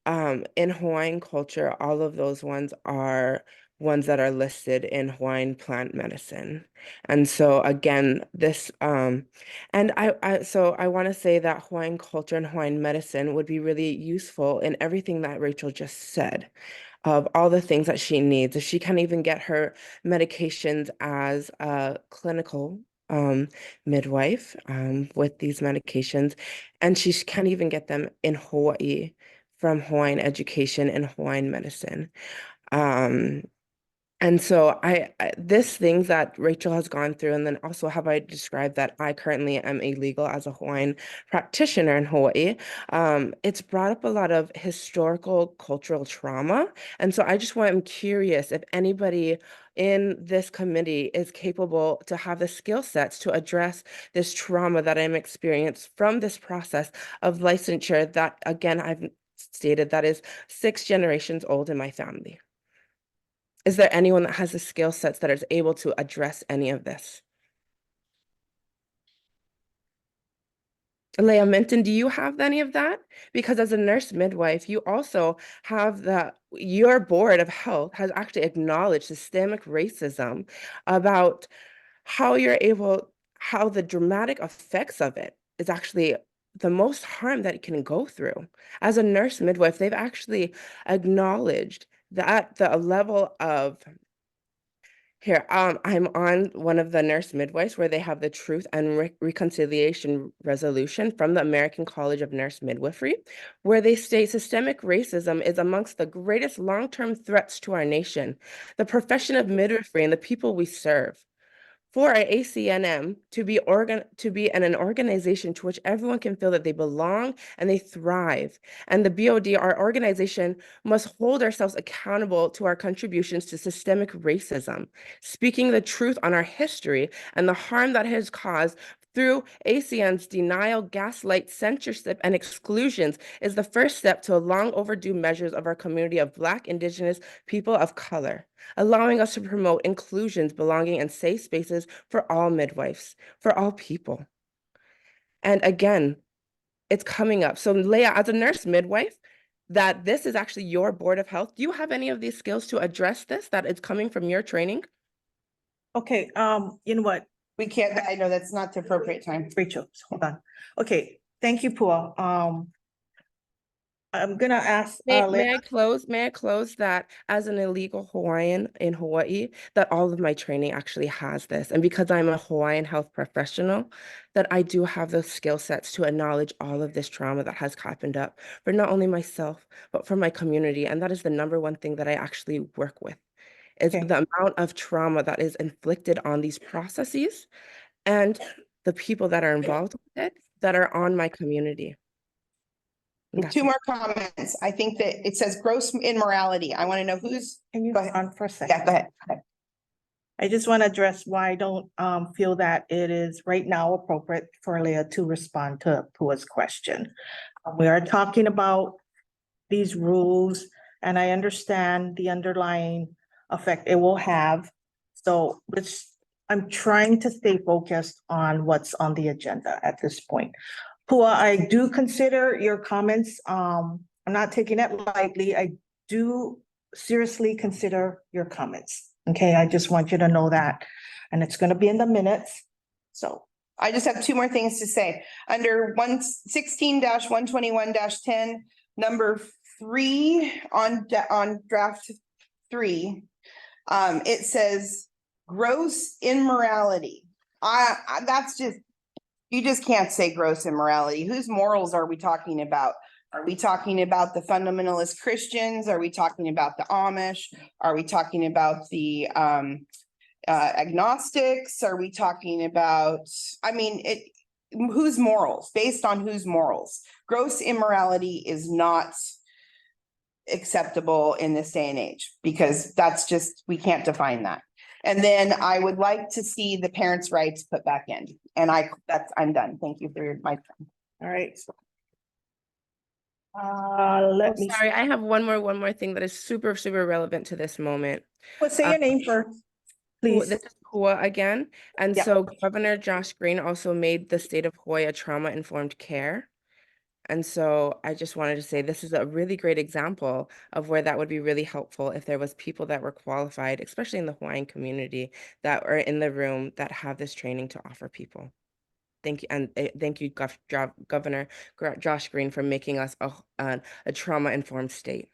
in Hawaiian culture, all of those ones are ones that are listed in Hawaiian plant medicine. And so again, this and I want to say that Hawaiian culture and Hawaiian medicine would be really useful in everything that Rachel just said, of all the things that she needs. If she can't even get her medications as a clinical midwife with these medications, and she can't even get them in Hawaii from Hawaiian education and Hawaiian medicine. And so this things that Rachel has gone through, and then also have I described that I currently am illegal as a Hawaiian practitioner in Hawaii. It's brought up a lot of historical cultural trauma. And so I'm curious if anybody in this committee is capable to have the skill sets to address this trauma that I'm experienced from this process of licensure that, again, I've stated that is 6 generations old in my family. Is there anyone that has the skill sets that is able to address any of this? Leah Minton, do you have any of that? Because as a nurse midwife, you also have your board of health has actually acknowledged systemic racism about how how the dramatic effects of it is actually the most harm that it can go through. As a nurse midwife, they've actually acknowledged that the level of I'm on one of the nurse midwives where they have the Truth and Reconciliation Resolution from the American College of Nurse Midwifery, where they state systemic racism is amongst the greatest long-term threats to our nation, the profession of midwifery, and the people we serve. For our ACNM to be an organization to which everyone can feel that they belong and they thrive. And the BOD, our organization, must hold ourselves accountable to our contributions to systemic racism, speaking the truth on our history and the harm that has caused through ACN's denial, gaslight, censorship, and exclusions is the first step to a long overdue measures of our community of Black, Indigenous, people of color, allowing us to promote inclusions, belonging, and safe spaces for all midwives, for all people. And again, it's coming up. So Leah, as a nurse midwife, that this is actually your board of health. Do you have any of these skills to address this, that it's coming from your training? Okay, you know what, We can't, I know that's not the appropriate time. Rachel, hold on. Okay, thank you, Pua. I'm gonna ask, May I close that as an illegal Hawaiian in Hawaii, that all of my training actually has this. And because I'm a Hawaiian health professional, that I do have the skill sets to acknowledge all of this trauma that has happened up for not only myself, but for my community. And that is the number one thing that I actually work with, is Okay. the amount of trauma that is inflicted on these processes and the people that are involved with it that are on my community. That's Two it. more comments. I think that it says gross immorality. I want to know who's, Can you Go hold ahead. on for a second? yeah, go ahead. Go ahead. I just want to address why I don't feel that it is right now appropriate for Leah to respond to Pua's question. We are talking about these rules, and I understand the underlying effect it will have. So I'm trying to stay focused on what's on the agenda at this point. Pua, I do consider your comments, I'm not taking it lightly. I do seriously consider your comments. Okay, I just want you to know that, and it's gonna be in the minutes. So, I just have two more things to say. Under 116-121-10, number 3 on draft 3, it says gross immorality. That's just, you just can't say gross immorality. Whose morals are we talking about? Are we talking about the fundamentalist Christians? Are we talking about the Amish? Are we talking about the agnostics? Are we talking about, I mean, whose morals? Based on whose morals? Gross immorality is not acceptable in this day and age, because that's just, we can't define that. And then I would like to see the parents' rights put back in. And I'm done. Thank you for my time. all right. Let me, Sorry, I have one more thing that is super relevant to this moment. say your name first, please. This is Pua again. And Yeah. so Governor Josh Green also made the state of Hawaii a trauma-informed care. And so I just wanted to say this is a really great example of where that would be really helpful if there was people that were qualified, especially in the Hawaiian community, that are in the room that have this training to offer people. Thank you. And thank you, Governor Josh Green, for making us a trauma-informed state.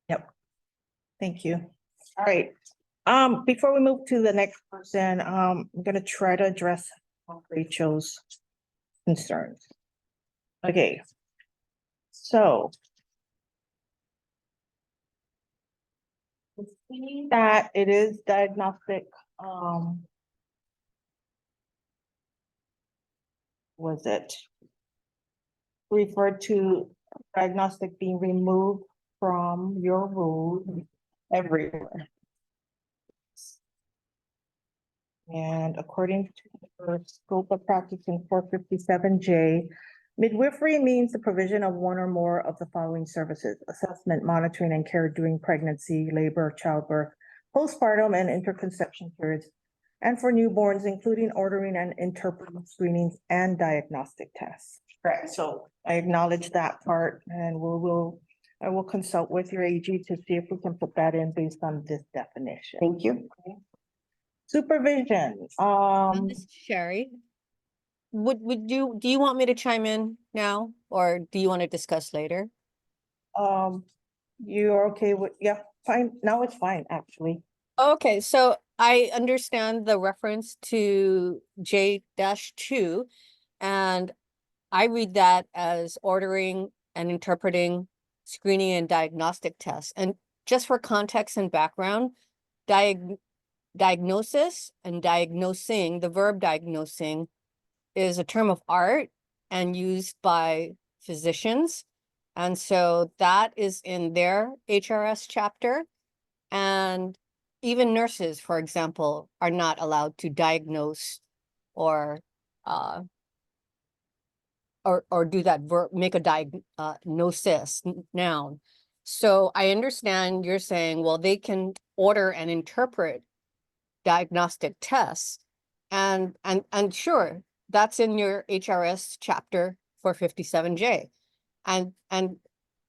Yep. Thank you. All right. Before we move to the next person, I'm gonna try to address Rachel's concerns. Okay. So. we see that it is diagnostic, was it referred to diagnostic being removed from your rules everywhere. And according to the scope of practice in 457J, midwifery means the provision of one or more of the following services: assessment, monitoring, and care during pregnancy, labor, childbirth, postpartum and interconception periods, and for newborns, including ordering and interpreting screenings and diagnostic tests. Correct. So I acknowledge that part, and I will consult with your AG to see if we can put that in based on this definition. Thank you. Supervision, This is Sherry. Do you want me to chime in now, or do you want to discuss later? you're okay with, yeah, fine, now it's fine, actually. Okay, so I understand the reference to J-2, and I read that as ordering and interpreting screening and diagnostic tests. And just for context and background, diagnosis and diagnosing, the verb diagnosing, is a term of art and used by physicians. And so that is in their HRS chapter. And even nurses, for example, are not allowed to diagnose or do that verb, make a diagnosis noun. So I understand you're saying, well, they can order and interpret diagnostic tests, and sure, that's in your HRS chapter 457J, and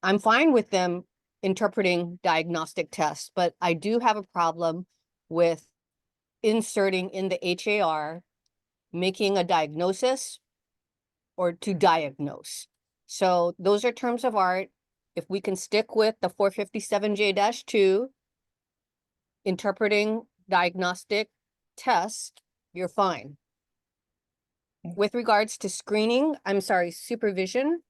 I'm fine with them interpreting diagnostic tests, but I do have a problem with inserting in the HAR, making a diagnosis or to diagnose. So those are terms of art. If we can stick with the 457J-2, interpreting diagnostic tests, you're fine. With regards to screening, supervision,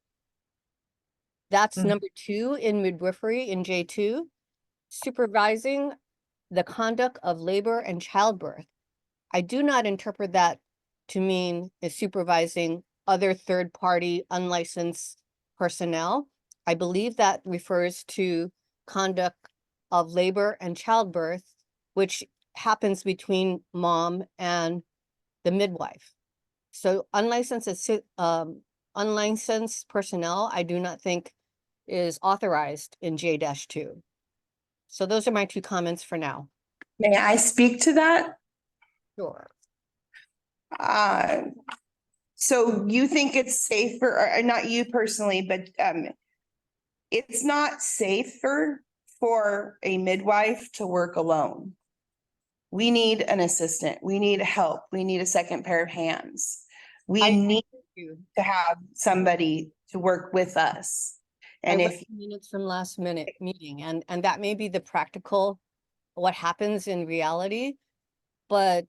that's number 2 in midwifery in J2, supervising the conduct of labor and childbirth. I do not interpret that to mean is supervising other third-party unlicensed personnel. I believe that refers to conduct of labor and childbirth, which happens between mom and the midwife. So unlicensed personnel, I do not think is authorized in J-2. So those are my 2 comments for now. May I speak to that? Sure. So you think it's safer, or not you personally, but it's not safer for a midwife to work alone. We need an assistant. We need help. We need a second pair of hands. We need to have somebody to work with us. And if minutes from last minute meeting, and that may be the practical, what happens in reality, but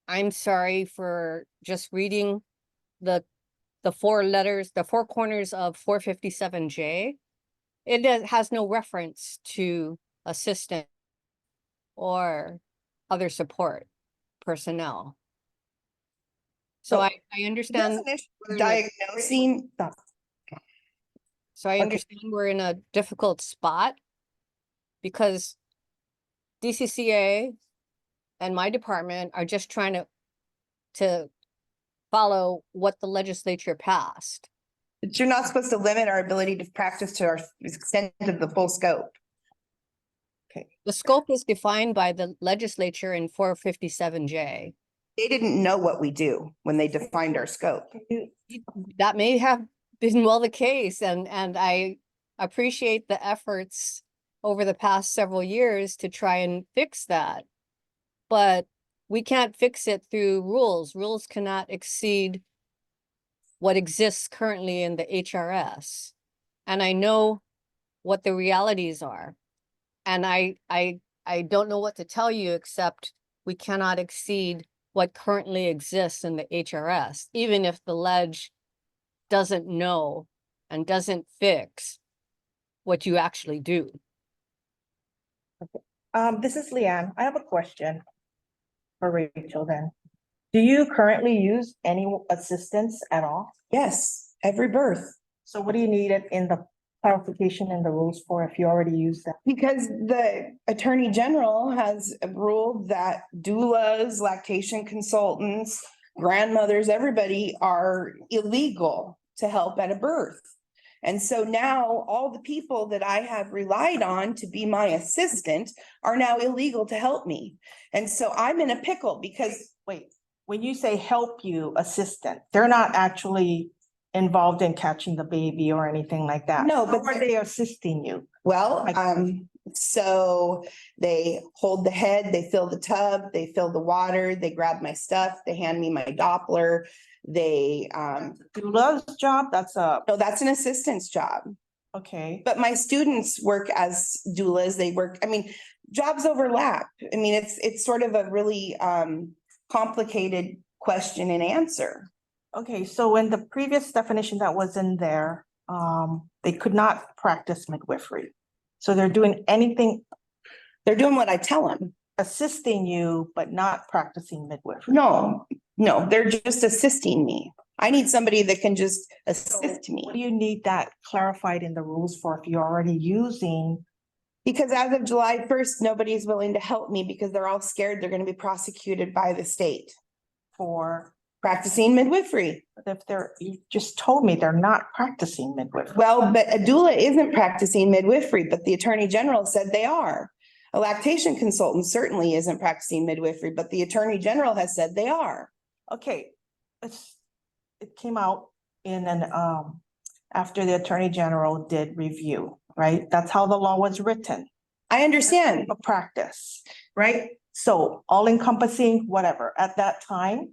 I'm sorry for just reading the 4 letters, the 4 corners of 457J. It has no reference to assistant or other support personnel. So I understand. Diagnosing. So I understand we're in a difficult spot because DCCA and my department are just trying to follow what the legislature passed. But you're not supposed to limit our ability to practice to our extent of the full scope. Okay. The scope is defined by the legislature in 457J. They didn't know what we do when they defined our scope. That may have been well the case, and I appreciate the efforts over the past several years to try and fix that. But we can't fix it through rules. Rules cannot exceed what exists currently in the HRS. And I know what the realities are. And I don't know what to tell you, except we cannot exceed what currently exists in the HRS, even if the ledge doesn't know and doesn't fix what you actually do. This is Leanne. I have a question for Rachel then. Do you currently use any assistance at all? Yes, every birth. So what do you need it in the clarification in the rules for if you already use that? Because the Attorney General has ruled that doulas, lactation consultants, grandmothers, everybody are illegal to help at a birth. And so now all the people that I have relied on to be my assistant are now illegal to help me. And so I'm in a pickle because Wait, when you say help you assistant, they're not actually involved in catching the baby or anything like that. No, How but are they assisting you? well, so they hold the head, they fill the tub, they fill the water, they grab my stuff, they hand me my Doppler. They, Doula's job, that's a, no, that's an assistant's job. okay. But my students work as doulas, they work, I mean, jobs overlap. I mean, it's sort of a really complicated question and answer. Okay, so in the previous definition that was in there, they could not practice midwifery. So they're doing anything, They're doing what I tell them. assisting you, but not practicing midwifery. No, they're just assisting me. I need somebody that can just assist me. What do you need that clarified in the rules for if you're already using? Because as of July 1st, nobody's willing to help me because they're all scared they're gonna be prosecuted by the state For, practicing midwifery. if they're, you just told me they're not practicing midwifery. Well, but a doula isn't practicing midwifery, but the Attorney General said they are. A lactation consultant certainly isn't practicing midwifery, but the Attorney General has said they are. Okay, it came out in an, after the Attorney General did review, right? That's how the law was written, I understand. a practice, right? So all encompassing, whatever, at that time,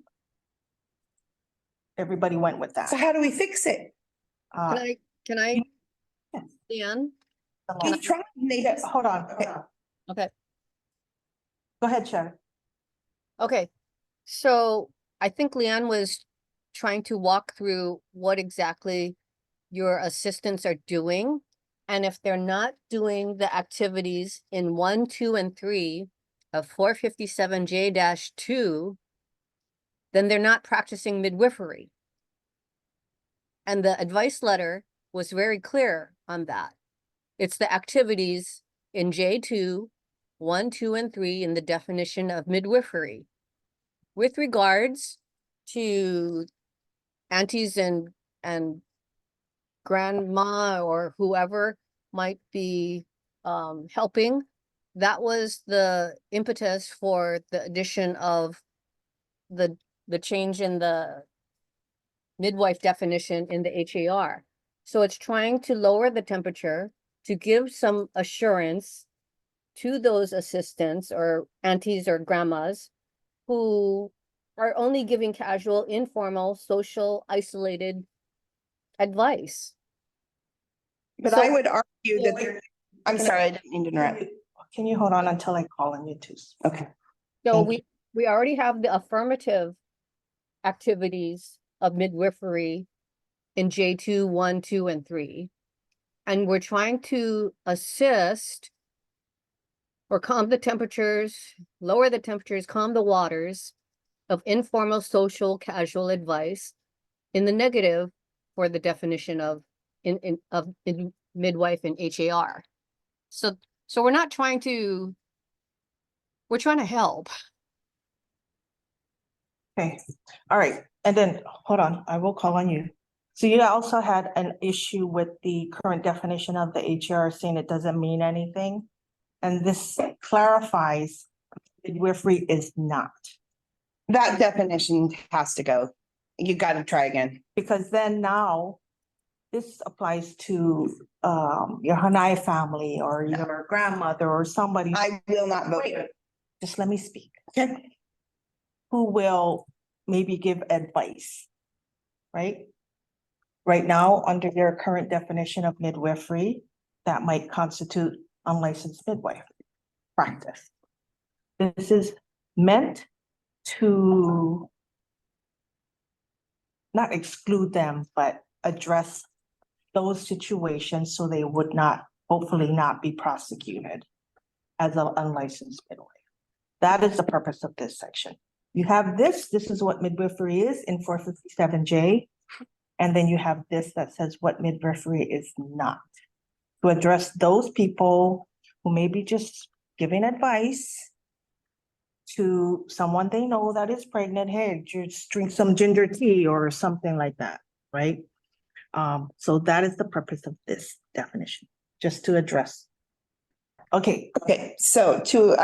everybody went with that. So how do we fix it? Can I, Yes. Dan? Keep trying. They just- Hold on. Okay, Go ahead, Sharon. okay. So I think Leanne was trying to walk through what exactly your assistants are doing. And if they're not doing the activities in 1, 2, and 3 of 457J-2, then they're not practicing midwifery. And the advice letter was very clear on that. It's the activities in J2, 1, 2, and 3 in the definition of midwifery. With regards to aunties and grandma or whoever might be helping, that was the impetus for the addition of the change in the midwife definition in the HAR. So it's trying to lower the temperature to give some assurance to those assistants or aunties or grandmas who are only giving casual, informal, social, isolated advice. But So- I would argue that they're, I'm sorry, I didn't mean to interrupt. Can you hold on until I call on you two? Okay. So Thank we already have the affirmative activities of midwifery in J2, 1, 2, and 3. And we're trying to assist or calm the temperatures, lower the temperatures, calm the waters of informal, social, casual advice in the negative for the definition of midwife and HAR. So we're not trying to, we're trying to help. Okay, all right, and then, hold on, I will call on you. So you also had an issue with the current definition of the HR saying it doesn't mean anything. And this clarifies midwifery is not, That definition has to go. You gotta try again. because then now this applies to your Hanai family or your grandmother or somebody. I will not vote. Wait, just let me speak. Okay. Who will maybe give advice, right? Right now, under their current definition of midwifery, that might constitute unlicensed midwife practice. This is meant to not exclude them, but address those situations so they would not, hopefully not be prosecuted as an unlicensed midwife. That is the purpose of this section. You have this is what midwifery is in 457J. And then you have this that says what midwifery is not. To address those people who may be just giving advice to someone they know that is pregnant, hey, just drink some ginger tea or something like that, right? So that is the purpose of this definition, just to address. Okay, so to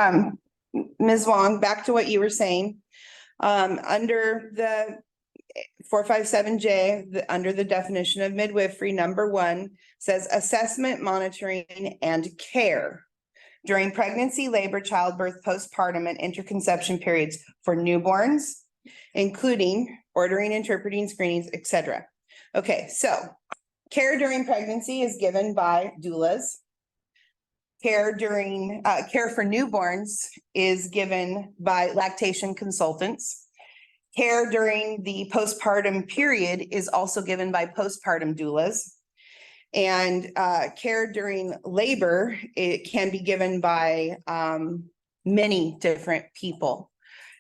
Ms. Wong, back to what you were saying. Under the 457J, under the definition of midwifery, number 1 says assessment, monitoring, and care during pregnancy, labor, childbirth, postpartum, and interconception periods for newborns, including ordering, interpreting, screenings, etc. Okay, so care during pregnancy is given by doulas. Care for newborns is given by lactation consultants. Care during the postpartum period is also given by postpartum doulas. And care during labor, it can be given by many different people.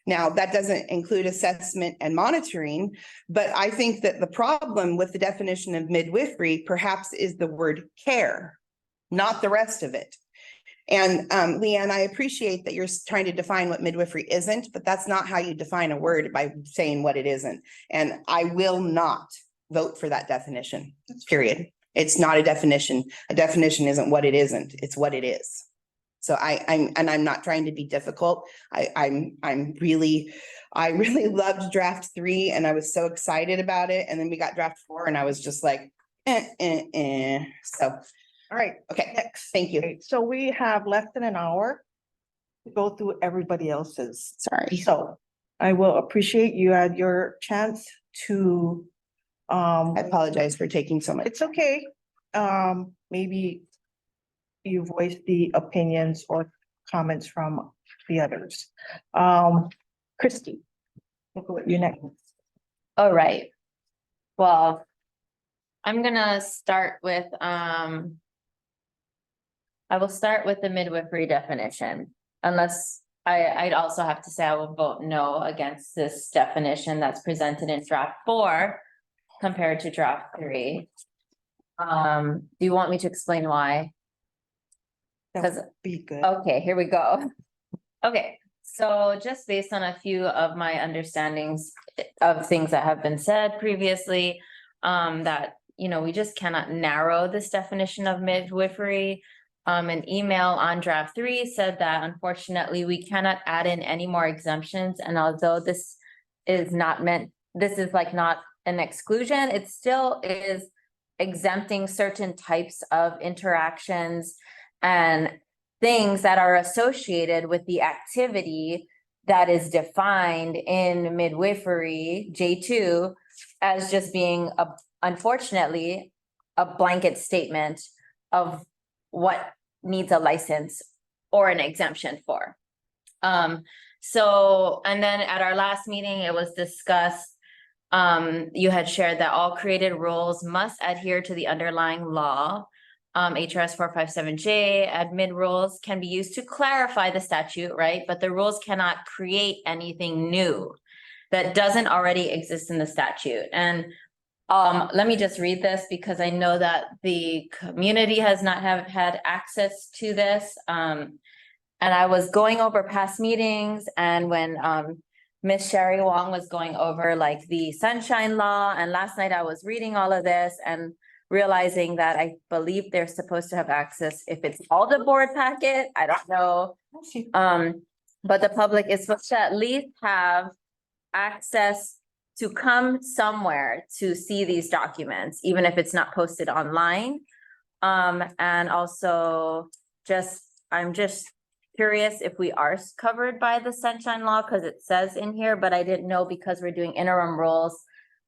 Now, that doesn't include assessment and monitoring, but I think that the problem with the definition of midwifery perhaps is the word care, not the rest of it. And Leanne, I appreciate that you're trying to define what midwifery isn't, but that's not how you define a word, by saying what it isn't. And I will not vote for that definition, period. It's not a definition. A definition isn't what it isn't, it's what it is. So I'm not trying to be difficult. I really loved draft 3 and I was so excited about it. And then we got draft 4 and I was just like, So, all right, okay, next, thank you. Okay, so we have less than an hour to go through everybody else's. Sorry. So I will appreciate you had your chance to, I apologize for taking so much. it's okay. Maybe you voice the opinions or comments from the others. Christy, you next. All right. Well, I'm gonna start with, I will start with the midwifery definition, unless I'd also have to say I will vote no against this definition that's presented in draft 4 compared to draft 3. Do you want me to explain why? That would be good. Okay, here we go. Okay, so just based on a few of my understandings of things that have been said previously, that, you know, we just cannot narrow this definition of midwifery. An email on draft 3 said that unfortunately we cannot add in any more exemptions. And although this is not meant, this is like not an exclusion, it still is exempting certain types of interactions and things that are associated with the activity that is defined in midwifery J2 as just being unfortunately a blanket statement of what needs a license or an exemption for. So, and then at our last meeting, it was discussed, you had shared that all created rules must adhere to the underlying law. HRS 457J admin rules can be used to clarify the statute, right? But the rules cannot create anything new that doesn't already exist in the statute. And let me just read this because I know that the community has not had access to this. And I was going over past meetings, and when Miss Sherry Wong was going over like the sunshine law, and last night I was reading all of this and realizing that I believe they're supposed to have access if it's all the board packet. I don't know. But the public is supposed to at least have access to come somewhere to see these documents, even if it's not posted online. And also I'm just curious if we are covered by the sunshine law, because it says in here, but I didn't know because we're doing interim rules,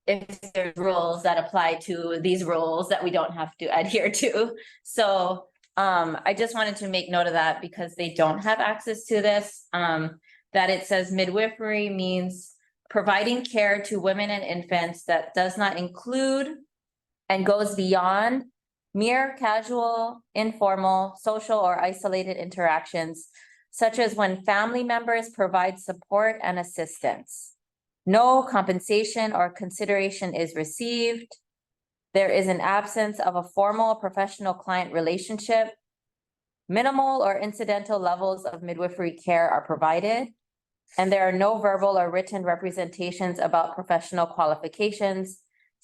if there's rules that apply to these rules that we don't have to adhere to. So I just wanted to make note of that because they don't have access to this, that it says midwifery means providing care to women and infants that does not include and goes beyond mere casual, informal, social, or isolated interactions, such as when family members provide support and assistance. No compensation or consideration is received. There is an absence of a formal professional client relationship. Minimal or incidental levels of midwifery care are provided, and there are no verbal or written representations about professional qualifications,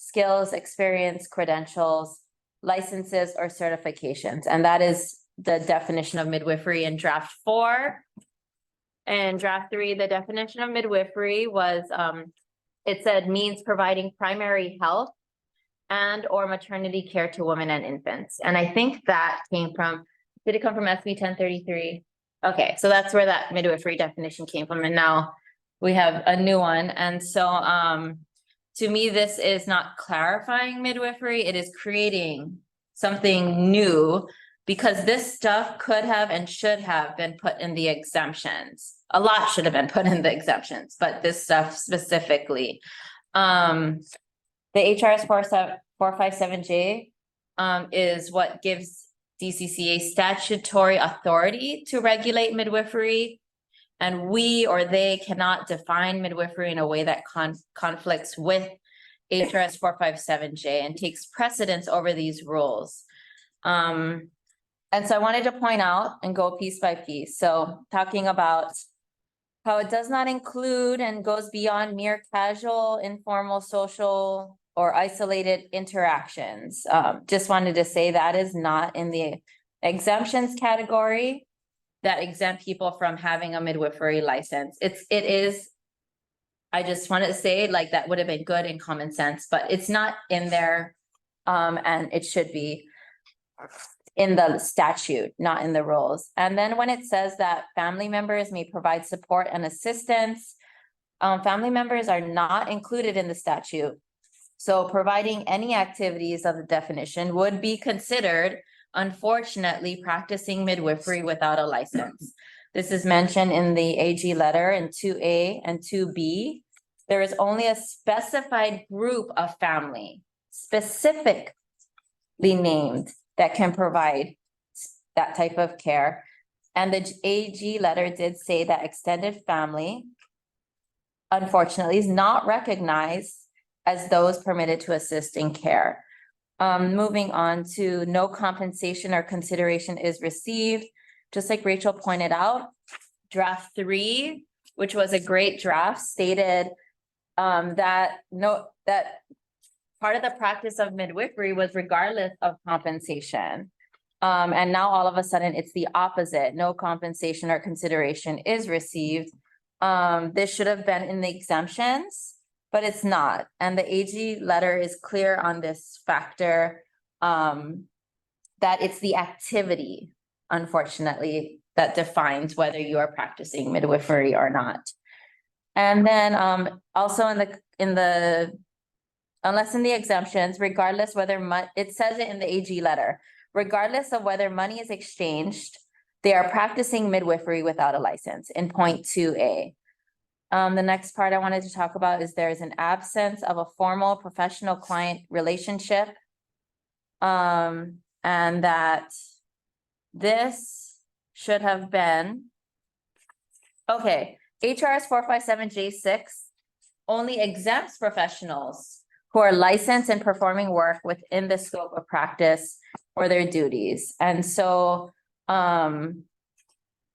skills, experience, credentials, licenses, or certifications. And that is the definition of midwifery in draft 4. And draft 3, the definition of midwifery was, it said means providing primary health and or maternity care to women and infants. And I think that came from, did it come from SB 1033? Okay, so that's where that midwifery definition came from. And now we have a new one. And so to me, this is not clarifying midwifery, it is creating something new, because this stuff could have and should have been put in the exemptions. A lot should have been put in the exemptions, but this stuff specifically. The HRS 457J is what gives DCCA statutory authority to regulate midwifery. And we or they cannot define midwifery in a way that conflicts with HRS 457J and takes precedence over these rules. And so I wanted to point out and go piece by piece. So talking about how it does not include and goes beyond mere casual, informal, social, or isolated interactions. Just wanted to say that is not in the exemptions category that exempt people from having a midwifery license. It is, I just wanted to say, like, that would have been good in common sense, but it's not in there. And it should be in the statute, not in the rules. And then when it says that family members may provide support and assistance, family members are not included in the statute. So providing any activities of the definition would be considered, unfortunately, practicing midwifery without a license. This is mentioned in the AG letter in 2A and 2B. There is only a specified group of family, specifically named, that can provide that type of care. And the AG letter did say that extended family, unfortunately, is not recognized as those permitted to assist in care. Moving on to no compensation or consideration is received. Just like Rachel pointed out, draft 3, which was a great draft, stated that part of the practice of midwifery was regardless of compensation. And now all of a sudden it's the opposite. No compensation or consideration is received. This should have been in the exemptions, but it's not. And the AG letter is clear on this factor, that it's the activity, unfortunately, that defines whether you are practicing midwifery or not. And then also unless in the exemptions, regardless whether it says it in the AG letter, regardless of whether money is exchanged, they are practicing midwifery without a license in point 2A. The next part I wanted to talk about is there is an absence of a formal professional client relationship. And that this should have been, okay, HRS 457J6 only exempts professionals who are licensed and performing work within the scope of practice or their duties. And so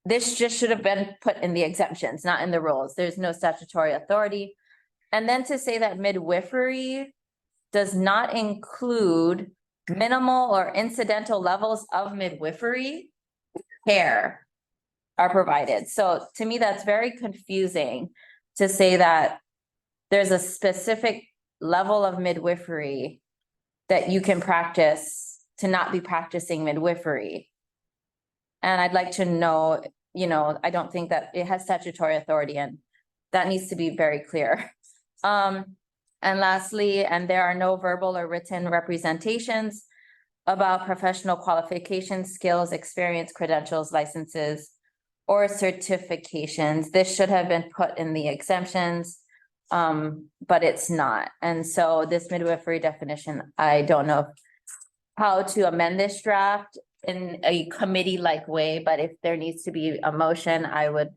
this just should have been put in the exemptions, not in the rules. There's no statutory authority. And then to say that midwifery does not include minimal or incidental levels of midwifery care are provided. So to me, that's very confusing to say that there's a specific level of midwifery that you can practice to not be practicing midwifery. And I'd like to know, I don't think that it has statutory authority, and that needs to be very clear. And lastly, and there are no verbal or written representations about professional qualifications, skills, experience, credentials, licenses, or certifications. This should have been put in the exemptions, but it's not. And so this midwifery definition, I don't know how to amend this draft in a committee-like way, but if there needs to be a motion, I would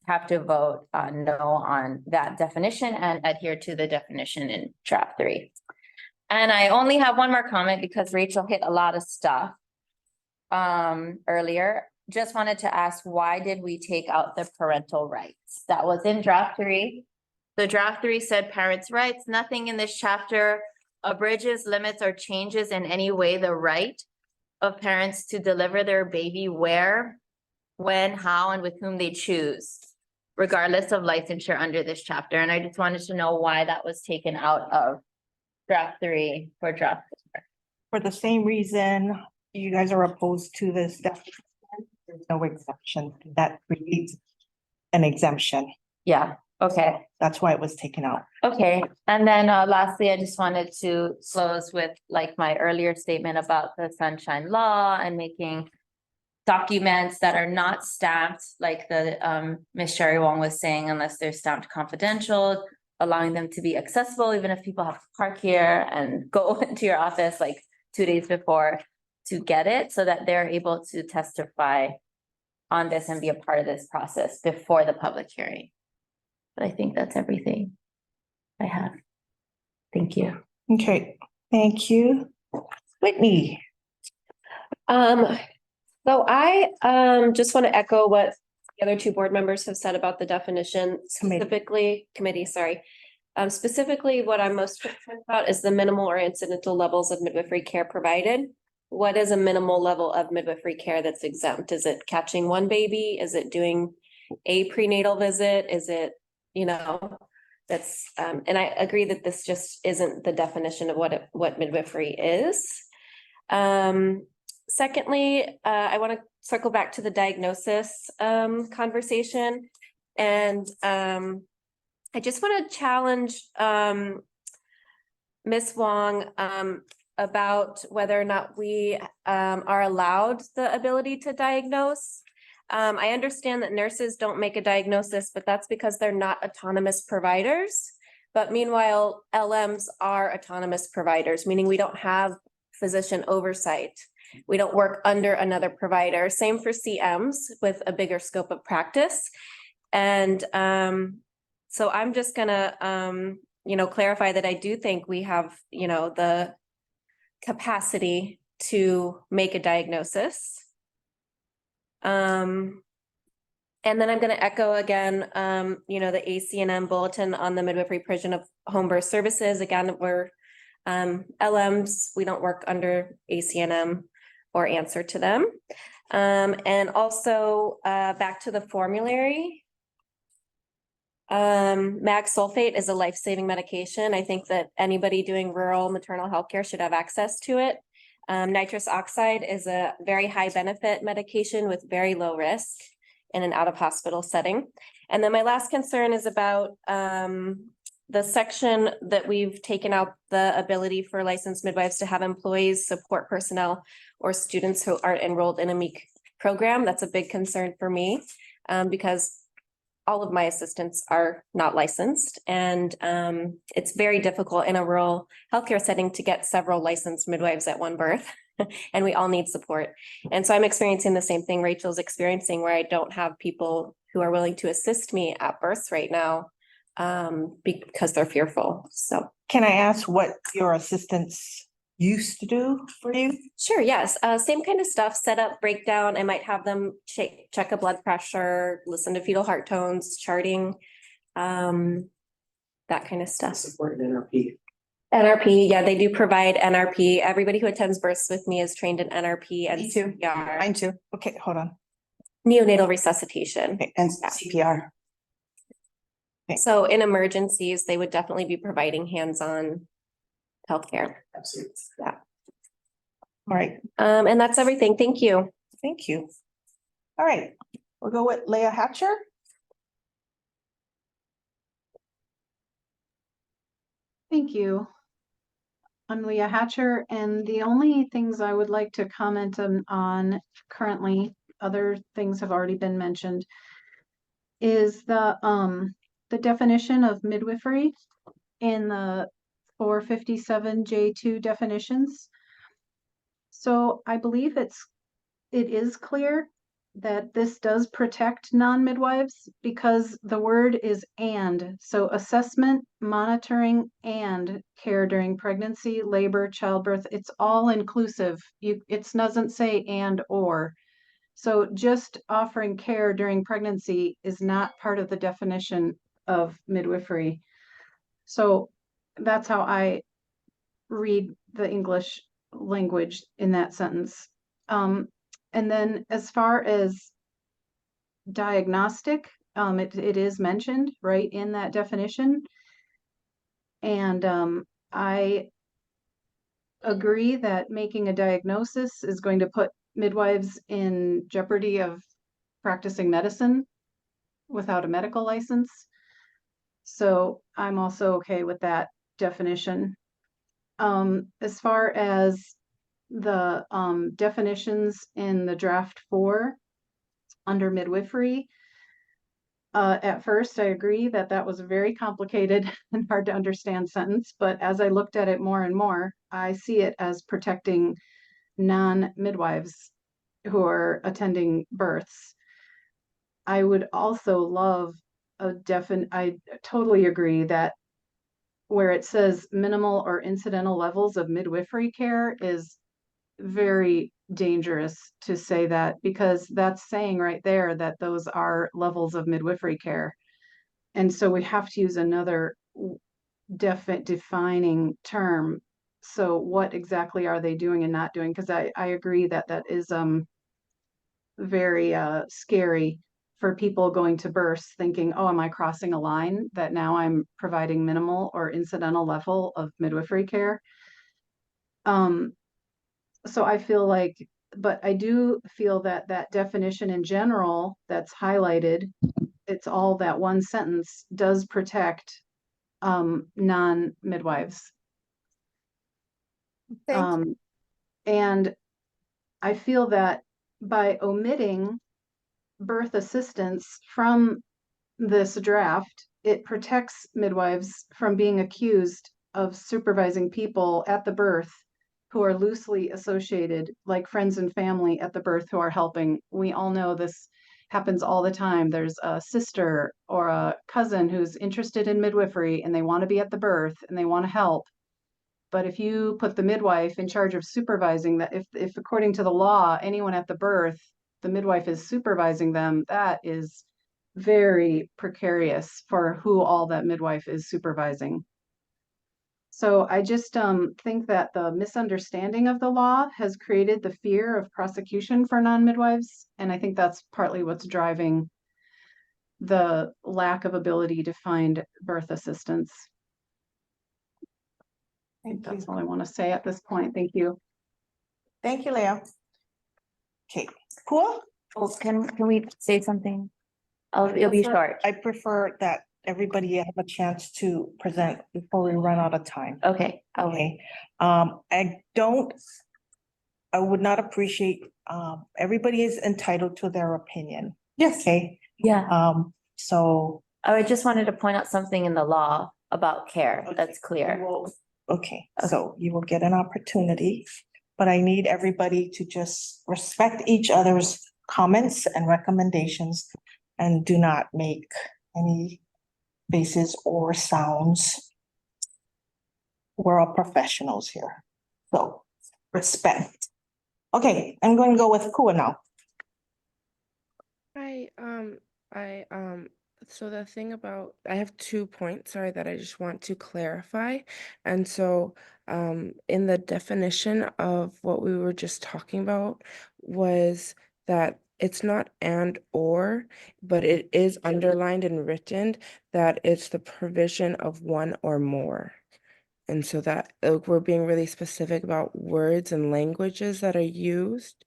have to vote no on that definition and adhere to the definition in draft 3. And I only have one more comment because Rachel hit a lot of stuff earlier. Just wanted to ask, why did we take out the parental rights? That was in draft 3. The draft 3 said parents' rights. Nothing in this chapter abridges, limits, or changes in any way the right of parents to deliver their baby where, when, how, and with whom they choose, regardless of licensure under this chapter. And I just wanted to know why that was taken out of draft 3 for draft 4. For the same reason you guys are opposed to this definition, there's no exemption. That creates an exemption. Yeah, okay. That's why it was taken out. Okay, and then lastly, I just wanted to close with like my earlier statement about the Sunshine Law and making documents that are not stamped, like the Ms. Sherry Wong was saying, unless they're stamped confidential, allowing them to be accessible, even if people have to park here and go into your office like 2 days before to get it, so that they're able to testify on this and be a part of this process before the public hearing. But I think that's everything I have. Thank you. Okay, thank you. Whitney. So I just want to echo what the other two board members have said about the definition, specifically specifically what I'm most concerned about is the minimal or incidental levels of midwifery care provided. What is a minimal level of midwifery care that's exempt? Is it catching one baby? Is it doing a prenatal visit? Is it, that's, and I agree that this just isn't the definition of what midwifery is. Secondly, I want to circle back to the diagnosis conversation, and I just want to challenge Ms. Wong about whether or not we are allowed the ability to diagnose. I understand that nurses don't make a diagnosis, but that's because they're not autonomous providers. But meanwhile, LMs are autonomous providers, meaning we don't have physician oversight. We don't work under another provider. Same for CMs with a bigger scope of practice. And so I'm just gonna, clarify that I do think we have, the capacity to make a diagnosis. And then I'm going to echo again, the ACNM bulletin on the midwifery provision of home birth services. Again, we're LMs, we don't work under ACNM or answer to them. And also back to the formulary. Mag sulfate is a life-saving medication. I think that anybody doing rural maternal health care should have access to it. Nitrous oxide is a very high benefit medication with very low risk in an out-of-hospital setting. And then my last concern is about the section that we've taken out the ability for licensed midwives to have employees, support personnel, or students who aren't enrolled in a MEEC program. That's a big concern for me because all of my assistants are not licensed, and it's very difficult in a rural healthcare setting to get several licensed midwives at one birth, and we all need support. And so I'm experiencing the same thing Rachel's experiencing, where I don't have people who are willing to assist me at births right now because they're fearful. So can I ask what your assistants used to do for you? Sure, yes. Same kind of stuff, set up, breakdown. I might have them check a blood pressure, listen to fetal heart tones, charting, that kind of stuff. Support an NRP. NRP, yeah, they do provide NRP. Everybody who attends births with me is trained in NRP and Me too. CPR. Mine too. Okay, hold on. Neonatal resuscitation. Okay, and CPR. Okay. So in emergencies, they would definitely be providing hands-on healthcare. Absolutely. Yeah. All right, And that's everything. Thank you. thank you. All right, we'll go with Leah Hatcher. Thank you. I'm Leah Hatcher, and the only things I would like to comment on currently, other things have already been mentioned, is the definition of midwifery in the 457 J2 definitions. So I believe it is clear that this does protect non-midwives because the word is and. So assessment, monitoring, and care during pregnancy, labor, childbirth, it's all inclusive. It doesn't say and or. So just offering care during pregnancy is not part of the definition of midwifery. So that's how I read the English language in that sentence. And then as far as diagnostic, it is mentioned right in that definition. And I agree that making a diagnosis is going to put midwives in jeopardy of practicing medicine without a medical license. So I'm also okay with that definition. As far as the definitions in the draft 4 under midwifery, at first I agree that that was a very complicated and hard to understand sentence, but as I looked at it more and more, I see it as protecting non-midwives who are attending births. I would also love I totally agree that where it says minimal or incidental levels of midwifery care is very dangerous to say that, because that's saying right there that those are levels of midwifery care. And so we have to use another defining term. So what exactly are they doing and not doing? Because I agree that that is very scary for people going to births thinking, oh, am I crossing a line that now I'm providing minimal or incidental level of midwifery care? So I feel like, but I do feel that that definition in general that's highlighted, it's all that one sentence does protect non-midwives. And I feel that by omitting birth assistance from this draft, it protects midwives from being accused of supervising people at the birth who are loosely associated, like friends and family at the birth who are helping. We all know this happens all the time. There's a sister or a cousin who's interested in midwifery and they want to be at the birth and they want to help. But if you put the midwife in charge of supervising that, if according to the law, anyone at the birth, the midwife is supervising them, that is very precarious for who all that midwife is supervising. So I just think that the misunderstanding of the law has created the fear of prosecution for non-midwives. And I think that's partly what's driving the lack of ability to find birth assistance. I think that's all I want to say at this point. Thank you. Thank you, Leah. Okay, cool. Oh, can we say something? It'll be short. I prefer that everybody have a chance to present before we run out of time. Okay. Okay, I would not appreciate, everybody is entitled to their opinion. Yes. Okay, Yeah. so. I just wanted to point out something in the law about care that's clear. Okay, so you will get an opportunity, but I need everybody to just respect each other's comments and recommendations and do not make any faces or sounds. We're all professionals here, so respect. Okay, I'm going to go with Kua now. So the thing about, I have 2 points, sorry, that I just want to clarify. And so, in the definition of what we were just talking about was that it's not and or, but it is underlined and written that it's the provision of one or more. And so that we're being really specific about words and languages that are used.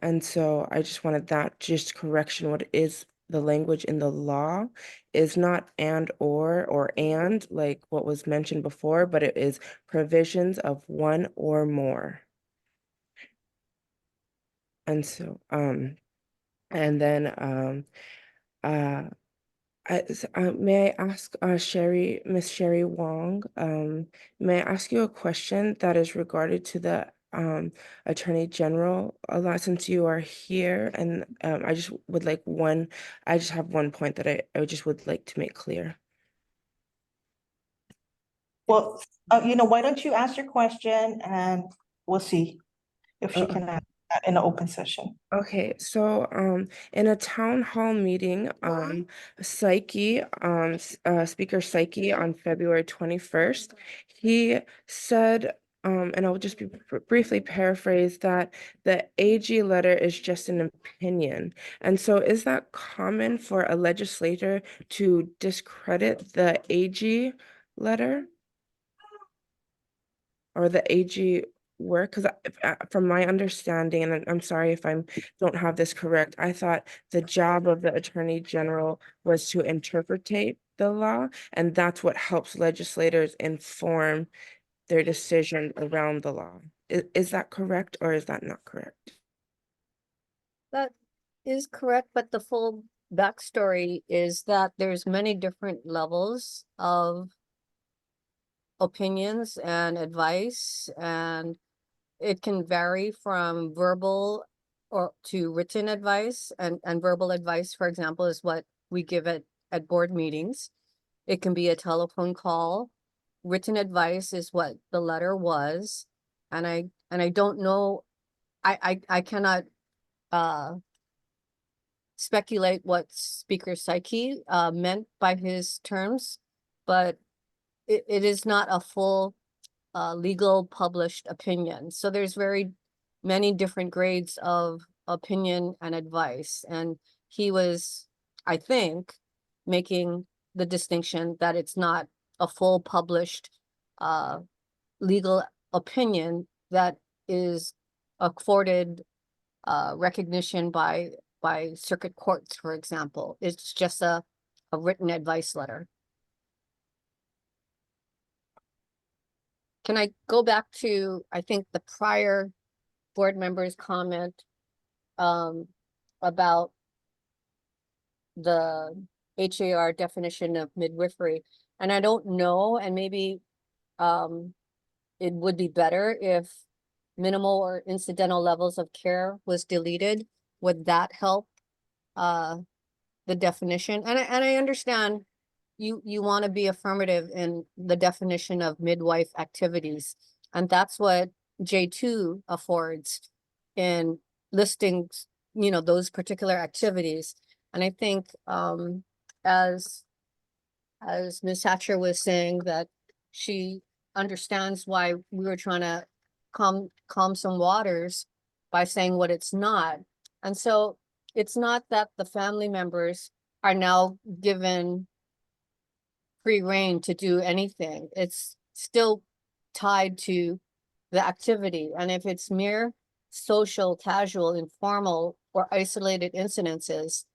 And so I just wanted that just correction. What is the language in the law is not and or and like what was mentioned before, but it is provisions of one or more. And so, and then, may I ask Miss Sherry Wong, may I ask you a question that is regarded to the Attorney General a lot since you are here, and I just have one point that I just would like to make clear. Well, why don't you ask your question and we'll see if she can answer that in an open session. Okay, so in a town hall meeting, Speaker Psyche on February 21st, he said and I'll just briefly paraphrase that the AG letter is just an opinion. And so is that common for a legislator to discredit the AG letter? Or the AG work? Because from my understanding, and I'm sorry if I don't have this correct, I thought the job of the Attorney General was to interpretate the law, and that's what helps legislators inform their decision around the law. Is that correct or is that not correct? That is correct, but the full backstory is that there's many different levels of opinions and advice, and it can vary from verbal or to written advice, and verbal advice, for example, is what we give at board meetings. It can be a telephone call. Written advice is what the letter was, and I don't know, I cannot speculate what Speaker Psyche meant by his terms, but it is not a full legal published opinion. So there's very many different grades of opinion and advice. And he was, I think, making the distinction that it's not a full published legal opinion that is afforded recognition by circuit courts, for example. It's just a written advice letter. Can I go back to, I think, the prior board member's comment about the HAR definition of midwifery? And I don't know, and maybe it would be better if minimal or incidental levels of care was deleted. Would that help the definition? And I understand you want to be affirmative in the definition of midwife activities. And that's what J2 affords in listing, those particular activities. And I think as Ms. Hatcher was saying, that she understands why we were trying to calm some waters by saying what it's not. And so it's not that the family members are now given free rein to do anything. It's still tied to the activity. And if it's mere social, casual, informal, or isolated incidences,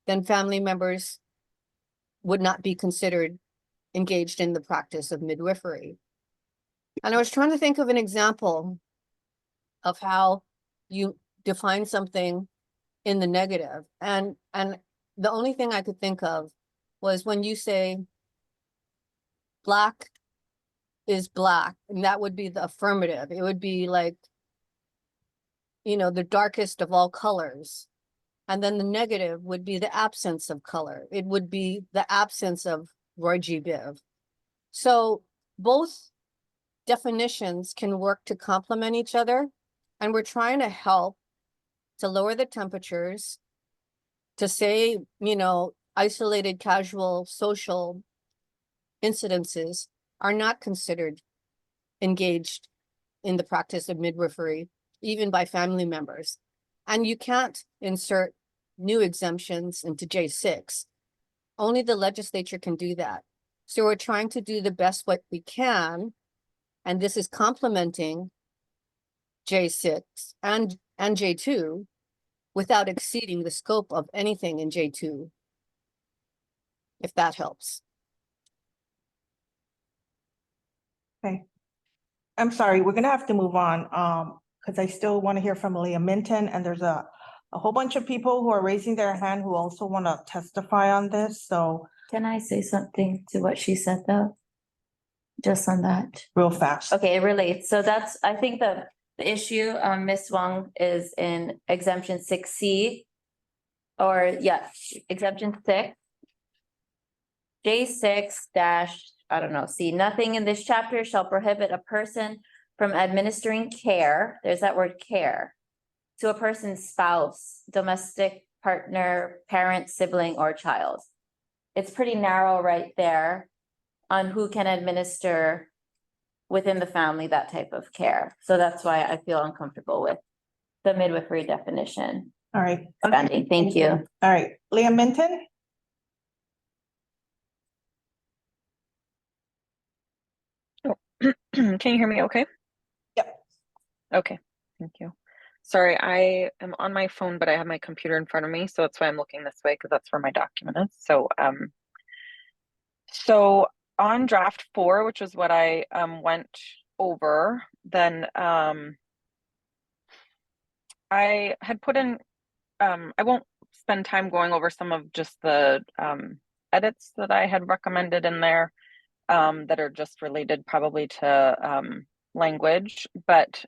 then family members would not be considered engaged in the practice of midwifery. And I was trying to think of an example of how you define something in the negative. And the only thing I could think of was when you say black is black, and that would be the affirmative. It would be like, the darkest of all colors. And then the negative would be the absence of color. It would be the absence of Roy G. Biv. So both definitions can work to complement each other. And we're trying to help to lower the temperatures, to say, isolated, casual, social incidences are not considered engaged in the practice of midwifery, even by family members. And you can't insert new exemptions into J6. Only the legislature can do that. So we're trying to do the best what we can, and this is complementing J6 and J2 without exceeding the scope of anything in J2, if that helps. Okay. I'm sorry, we're gonna have to move on, because I still want to hear from Leah Minton, and there's a whole bunch of people who are raising their hand who also want to testify on this, so Can I say something to what she said though? Just on that. real fast. Okay, it relates. So that's, I think the issue, Ms. Wong, is in exemption 6C. Or exemption 6. J6 dash, I don't know, C, nothing in this chapter shall prohibit a person from administering care, there's that word care, to a person's spouse, domestic partner, parent, sibling, or child. It's pretty narrow right there on who can administer within the family, that type of care. So that's why I feel uncomfortable with the midwifery definition. All right. Expanding. Thank you. All right, Leah Minton? Can you hear me okay? Yep. Okay, thank you. Sorry, I am on my phone, but I have my computer in front of me, so that's why I'm looking this way, because that's where my document is. So on draft 4, which is what I went over, then I had put in, I won't spend time going over some of just the edits that I had recommended in there that are just related probably to language, but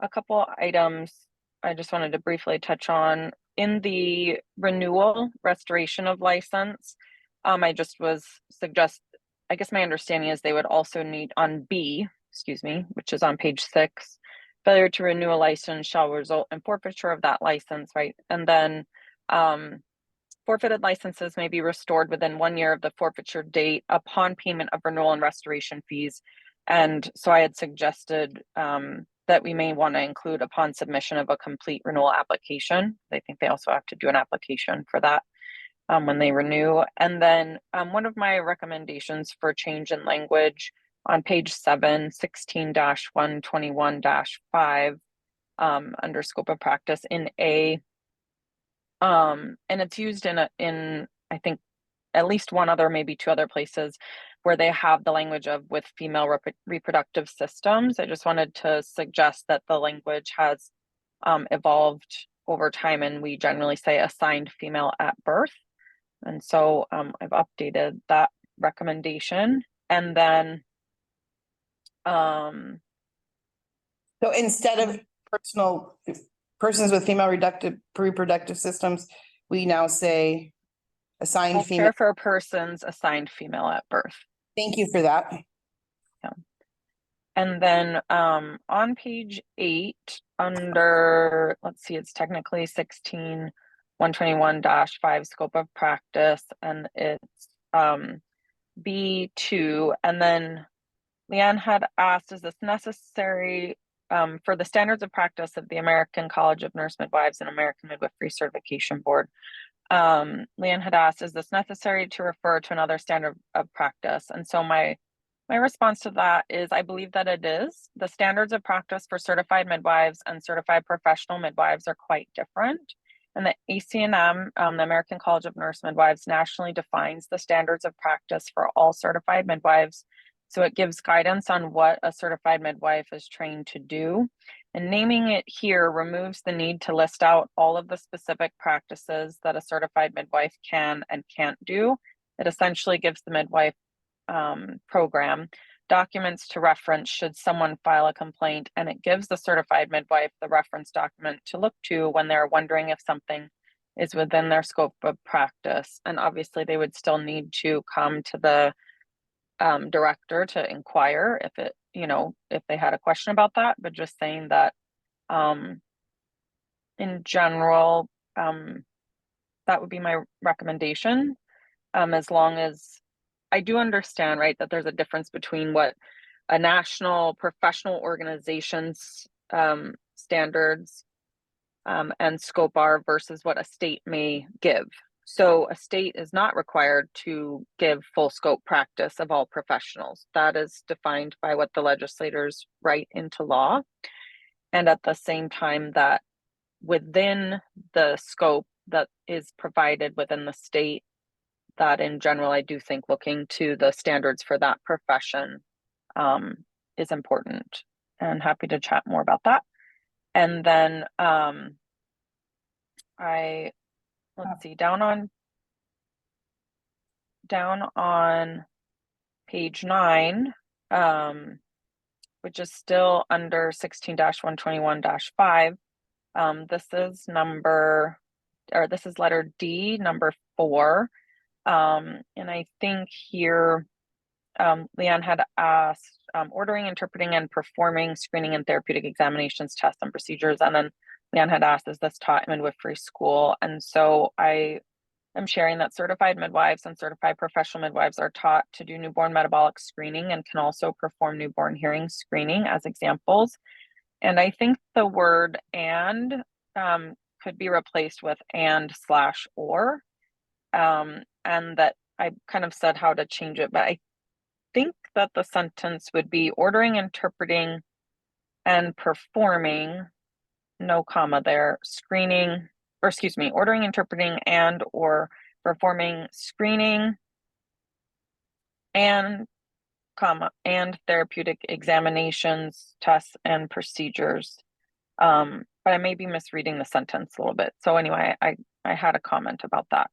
a couple items I just wanted to briefly touch on. In the renewal restoration of license, I just I guess my understanding is they would also need on B, excuse me, which is on page 6, failure to renew a license shall result in forfeiture of that license, right? And then forfeited licenses may be restored within 1 year of the forfeiture date upon payment of renewal and restoration fees. And so I had suggested that we may want to include upon submission of a complete renewal application. I think they also have to do an application for that when they renew. And then one of my recommendations for change in language on page 7, 16-121-5 under scope of practice in A, and it's used in I think at least one other, maybe 2 other places where they have the language of with female reproductive systems. I just wanted to suggest that the language has evolved over time, and we generally say assigned female at birth. And so I've updated that recommendation. And then so instead of persons with female reproductive systems, we now say assigned female. Care for persons assigned female at birth. Thank you for that. Yeah. And then on page 8 under, let's see, it's technically 16-121-5 scope of practice, and it's B2. And then Leanne had asked, is this necessary for the standards of practice of the American College of Nurse Midwives and American Midwifery Certification Board? Leanne had asked, is this necessary to refer to another standard of practice? And so my response to that is, I believe that it is. The standards of practice for certified midwives and certified professional midwives are quite different. And the ACNM, the American College of Nurse Midwives, nationally defines the standards of practice for all certified midwives. So it gives guidance on what a certified midwife is trained to do. And naming it here removes the need to list out all of the specific practices that a certified midwife can and can't do. It essentially gives the midwife program documents to reference should someone file a complaint, and it gives the certified midwife the reference document to look to when they're wondering if something is within their scope of practice. And obviously they would still need to come to the director to inquire if it, if they had a question about that, but just saying that in general, that would be my recommendation, as long as I do understand, right, that there's a difference between what a national professional organization's standards and scope are versus what a state may give. So a state is not required to give full scope practice of all professionals. That is defined by what the legislators write into law. And at the same time, that within the scope that is provided within the state, that in general, I do think looking to the standards for that profession is important, and happy to chat more about that. And then let's see, down on page 9, which is still under 16-121-5. This is letter D, number 4. And I think here, Leanne had asked, ordering, interpreting, and performing screening and therapeutic examinations, tests, and procedures. And then Leanne had asked, is this taught in midwifery school? And so I am sharing that certified midwives and certified professional midwives are taught to do newborn metabolic screening and can also perform newborn hearing screening as examples. And I think the word and could be replaced with and/or. And that I kind of said how to change it, but I think that the sentence would be ordering, interpreting, and performing, no comma there, screening, or excuse me, ordering, interpreting, and or performing screening and comma and therapeutic examinations, tests, and procedures. But I may be misreading the sentence a little bit. So anyway, I had a comment about that.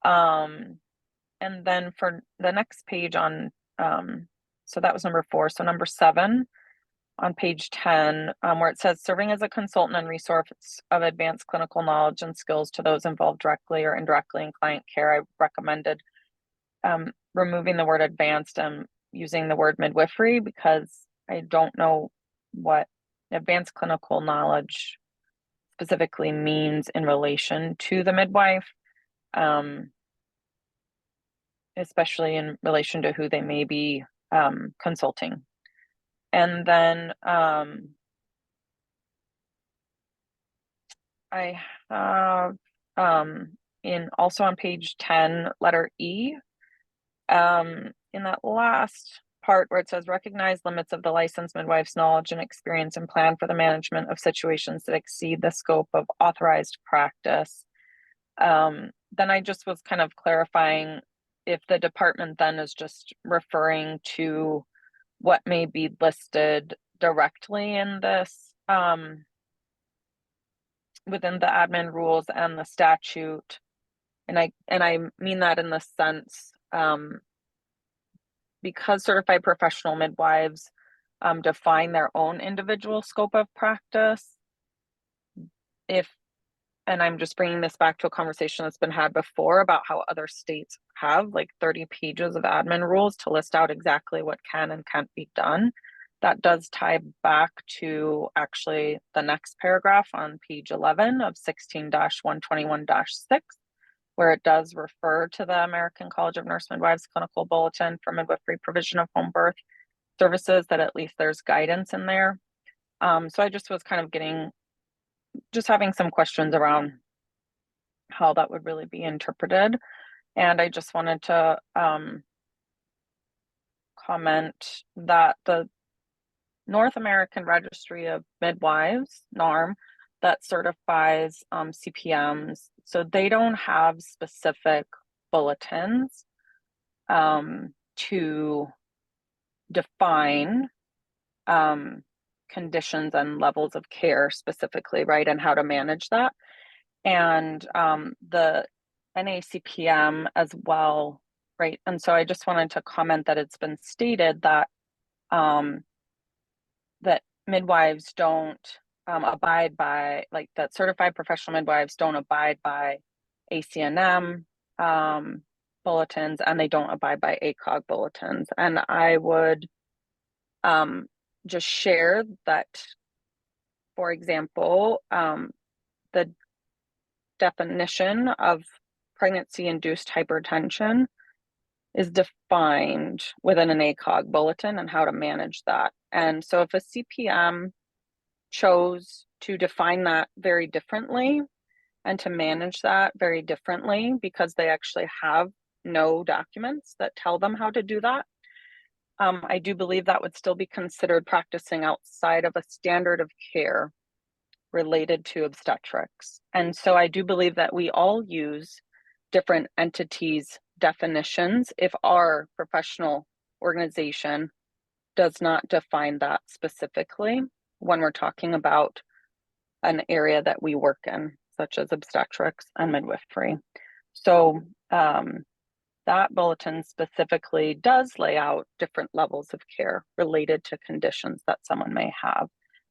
And then for the next page on, so that was number 4. So number 7 on page 10, where it says serving as a consultant and resource of advanced clinical knowledge and skills to those involved directly or indirectly in client care. I recommended removing the word advanced and using the word midwifery, because I don't know what advanced clinical knowledge specifically means in relation to the midwife, especially in relation to who they may be consulting. And then I have also on page 10, letter E, in that last part where it says recognize limits of the licensed midwife's knowledge and experience and plan for the management of situations that exceed the scope of authorized practice. Then I just was kind of clarifying if the department then is just referring to what may be listed directly in this within the admin rules and the statute. And I mean that in the sense because certified professional midwives define their own individual scope of practice. And I'm just bringing this back to a conversation that's been had before about how other states have like 30 pages of admin rules to list out exactly what can and can't be done. That does tie back to actually the next paragraph on page 11 of 16-121-6, where it does refer to the American College of Nurse Midwives Clinical Bulletin for Midwifery Provision of Home Birth Services, that at least there's guidance in there. So I just was kind of having some questions around how that would really be interpreted. And I just wanted to comment that the North American Registry of Midwives, NARM, that certifies CPMs, so they don't have specific bulletins to define conditions and levels of care specifically, right, and how to manage that. And the NACPM as well, right? And so I just wanted to comment that it's been stated that that midwives don't abide by, like, that certified professional midwives don't abide by ACNM bulletins, and they don't abide by ACOG bulletins. And I would just share that, for example, the definition of pregnancy-induced hypertension is defined within an ACOG bulletin and how to manage that. And so if a CPM chose to define that very differently and to manage that very differently because they actually have no documents that tell them how to do that, I do believe that would still be considered practicing outside of a standard of care related to obstetrics. And so I do believe that we all use different entities' definitions if our professional organization does not define that specifically when we're talking about an area that we work in, such as obstetrics and midwifery. So that bulletin specifically does lay out different levels of care related to conditions that someone may have.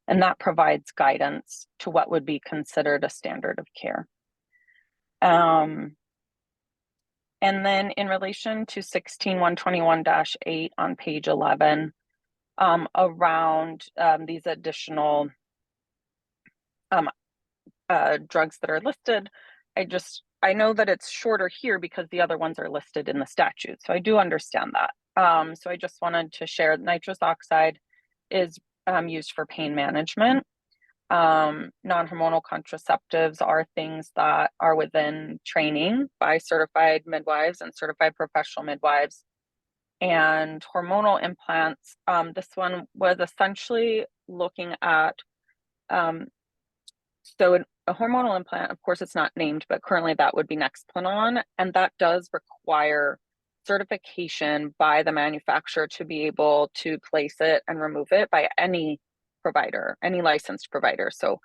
And that provides guidance to what would be considered a standard of care. And then in relation to 16-121-8 on page 11, around these additional drugs that are listed, I just I know that it's shorter here because the other ones are listed in the statute. So I do understand that. So I just wanted to share nitrous oxide is used for pain management. Non-hormonal contraceptives are things that are within training by certified midwives and certified professional midwives. And hormonal implants, this one was essentially looking at, so a hormonal implant, of course, it's not named, but currently that would be Nexplanon, and that does require certification by the manufacturer to be able to place it and remove it by any provider, any licensed provider. So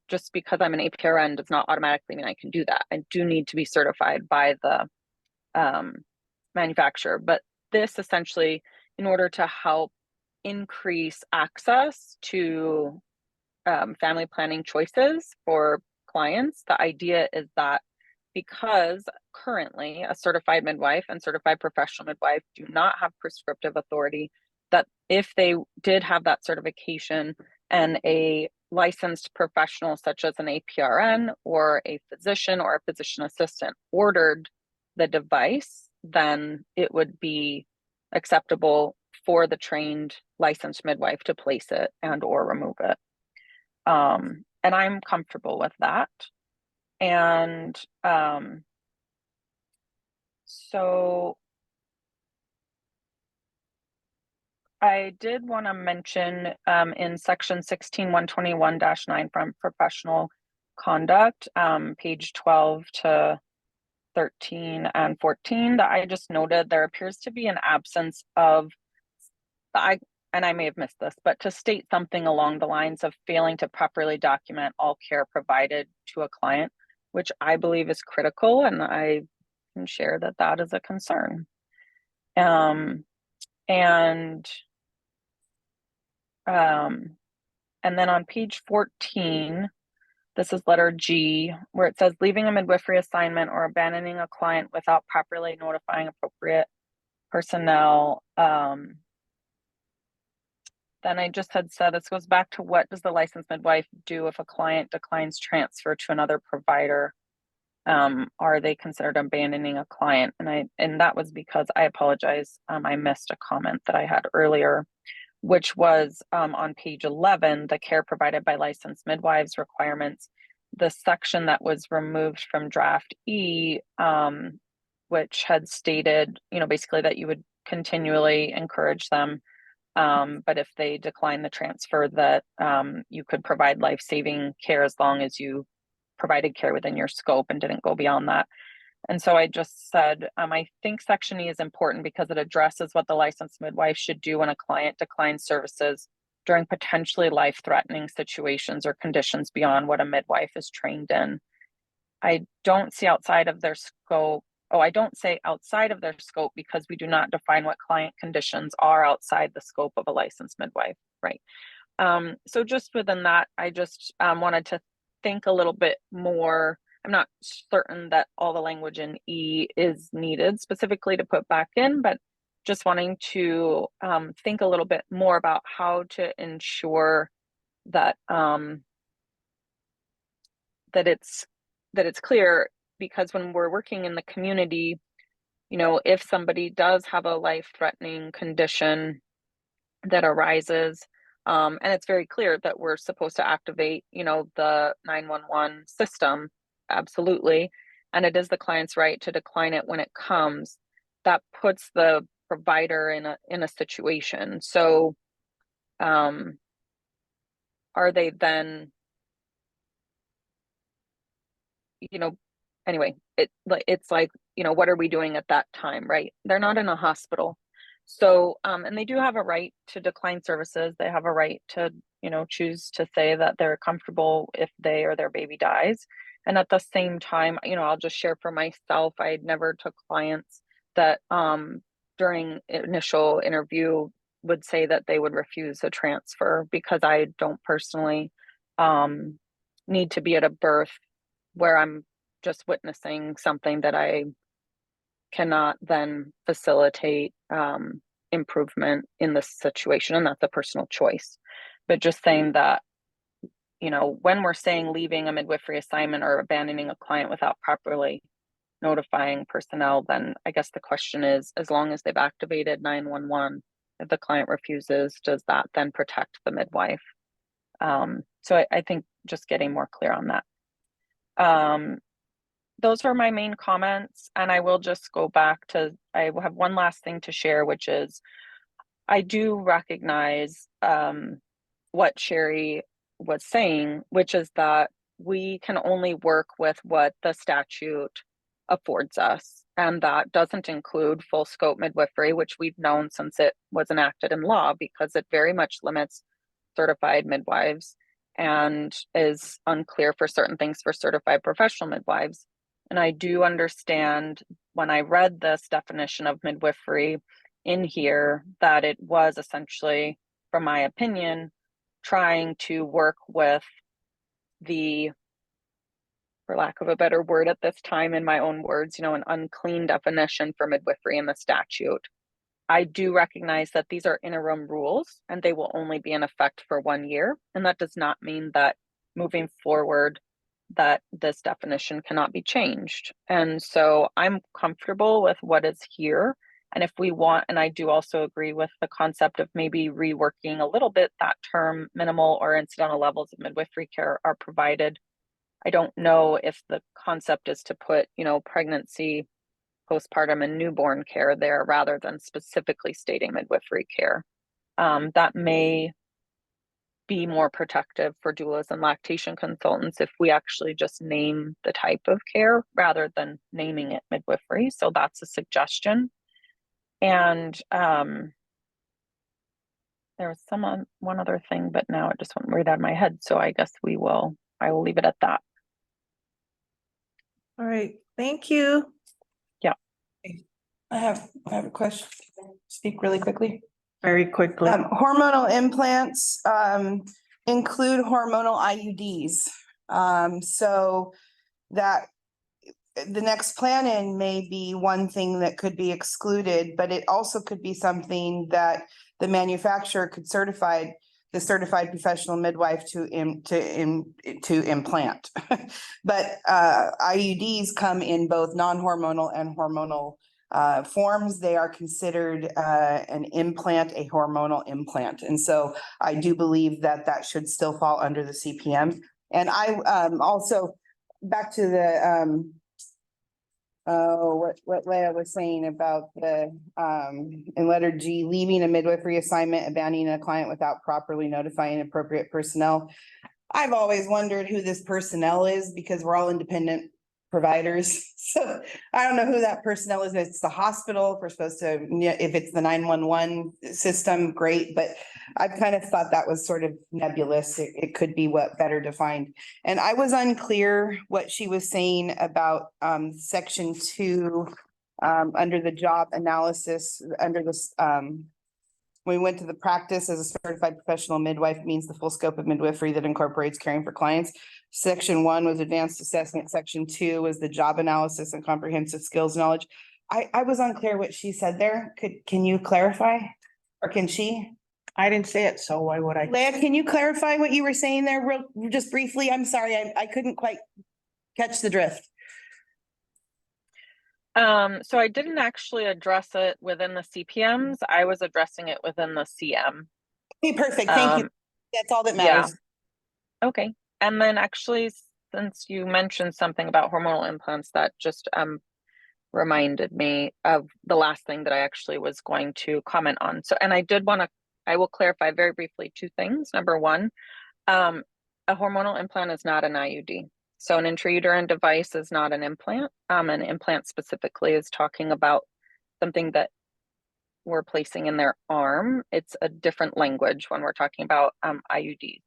just because I'm an APRN does not automatically mean I can do that. I do need to be certified by the manufacturer. But this essentially, in order to help increase access to family planning choices for clients, the idea is that because currently a certified midwife and certified professional midwife do not have prescriptive authority, that if they did have that certification and a licensed professional such as an APRN or a physician or a physician assistant ordered the device, then it would be acceptable for the trained licensed midwife to place it and or remove it. And I'm comfortable with that. And so I did want to mention in section 16-121-9 from professional conduct, page 12 to 13 and 14, that I just noted there appears to be an absence of, and I may have missed this, but to state something along the lines of failing to properly document all care provided to a client, which I believe is critical, and I can share that that is a concern. And then on page 14, this is letter G, where it says leaving a midwifery assignment or abandoning a client without properly notifying appropriate personnel. Then I just had said, this goes back to what does the licensed midwife do if a client declines transfer to another provider? Are they considered abandoning a client? And that was because I apologize. I missed a comment that I had earlier, which was on page 11, the care provided by licensed midwives requirements, the section that was removed from draft E, which had stated, basically that you would continually encourage them. But if they decline the transfer, that you could provide life-saving care as long as you provided care within your scope and didn't go beyond that. And so I just said, I think section E is important because it addresses what the licensed midwife should do when a client declines services during potentially life-threatening situations or conditions beyond what a midwife is trained in. I don't see outside of their scope. Oh, I don't say outside of their scope because we do not define what client conditions are outside the scope of a licensed midwife, right? So just within that, I just wanted to think a little bit more. I'm not certain that all the language in E is needed specifically to put back in, but just wanting to think a little bit more about how to ensure that that it's clear, because when we're working in the community, if somebody does have a life-threatening condition that arises, and it's very clear that we're supposed to activate, the 911 system, absolutely, and it is the client's right to decline it when it comes, that puts the provider in a situation. So are they then, anyway, it's like, what are we doing at that time, right? They're not in a hospital. So, and they do have a right to decline services. They have a right to, choose to say that they're comfortable if they or their baby dies. And at the same time, I'll just share for myself, I never took clients that during initial interview would say that they would refuse a transfer, because I don't personally need to be at a birth where I'm just witnessing something that I cannot then facilitate improvement in the situation, and that's a personal choice. But just saying that you know, when we're saying leaving a midwifery assignment or abandoning a client without properly notifying personnel, then I guess the question is, as long as they've activated 911, if the client refuses, does that then protect the midwife? So I think just getting more clear on that. Those are my main comments, and I will just go back to, I have one last thing to share, which is I do recognize what Sherry was saying, which is that we can only work with what the statute affords us. And that doesn't include full scope midwifery, which we've known since it was enacted in law, because it very much limits certified midwives and is unclear for certain things for certified professional midwives. And I do understand when I read this definition of midwifery in here that it was essentially, from my opinion, trying to work with the, for lack of a better word at this time, in my own words, you know, an unclean definition for midwifery in the statute. I do recognize that these are interim rules and they will only be in effect for 1 year. And that does not mean that moving forward that this definition cannot be changed. And so I'm comfortable with what is here. And if we want, and I do also agree with the concept of maybe reworking a little bit that term, minimal or incidental levels of midwifery care are provided. I don't know if the concept is to put, you know, pregnancy, postpartum, and newborn care there rather than specifically stating midwifery care. That may be more protective for doulas and lactation consultants if we actually just name the type of care rather than naming it midwifery. So that's a suggestion. And there was one other thing, but now it just went right out of my head. So I guess I will leave it at that. All right, thank you. Yeah. I have a question. Speak really quickly. Very quickly. Hormonal implants include hormonal IUDs. So that the next plan in may be one thing that could be excluded, but it also could be something that the manufacturer could certify the certified professional midwife to implant. But IUDs come in both non-hormonal and hormonal forms. They are considered an implant, a hormonal implant. And so I do believe that that should still fall under the CPM. And I also, back to the what Leah was saying about the in letter G, leaving a midwifery assignment, abandoning a client without properly notifying appropriate personnel. I've always wondered who this personnel is because we're all independent providers. So I don't know who that personnel is. It's the hospital. If we're supposed to, if it's the 911 system, great. But I've kind of thought that was sort of nebulous. It could be what better defined. And I was unclear what she was saying about section 2 under the job analysis, under this we went to the practice as a certified professional midwife means the full scope of midwifery that incorporates caring for clients. Section 1 was advanced assessment. Section 2 was the job analysis and comprehensive skills knowledge. I was unclear what she said there. Can you clarify? Or can she? I didn't say it, so why would I? Leah, can you clarify what you were saying there just briefly? I'm sorry, I couldn't quite catch the drift. So I didn't actually address it within the CPMs. I was addressing it within the CM. Okay, perfect. Thank you. That's all that matters. Yeah. Okay. And then actually, since you mentioned something about hormonal implants, that just reminded me of the last thing that I actually was going to comment on. So, and I will clarify very briefly 2 things. Number 1, a hormonal implant is not an IUD. So an intrauterine device is not an implant. An implant specifically is talking about something that we're placing in their arm. It's a different language when we're talking about IUDs.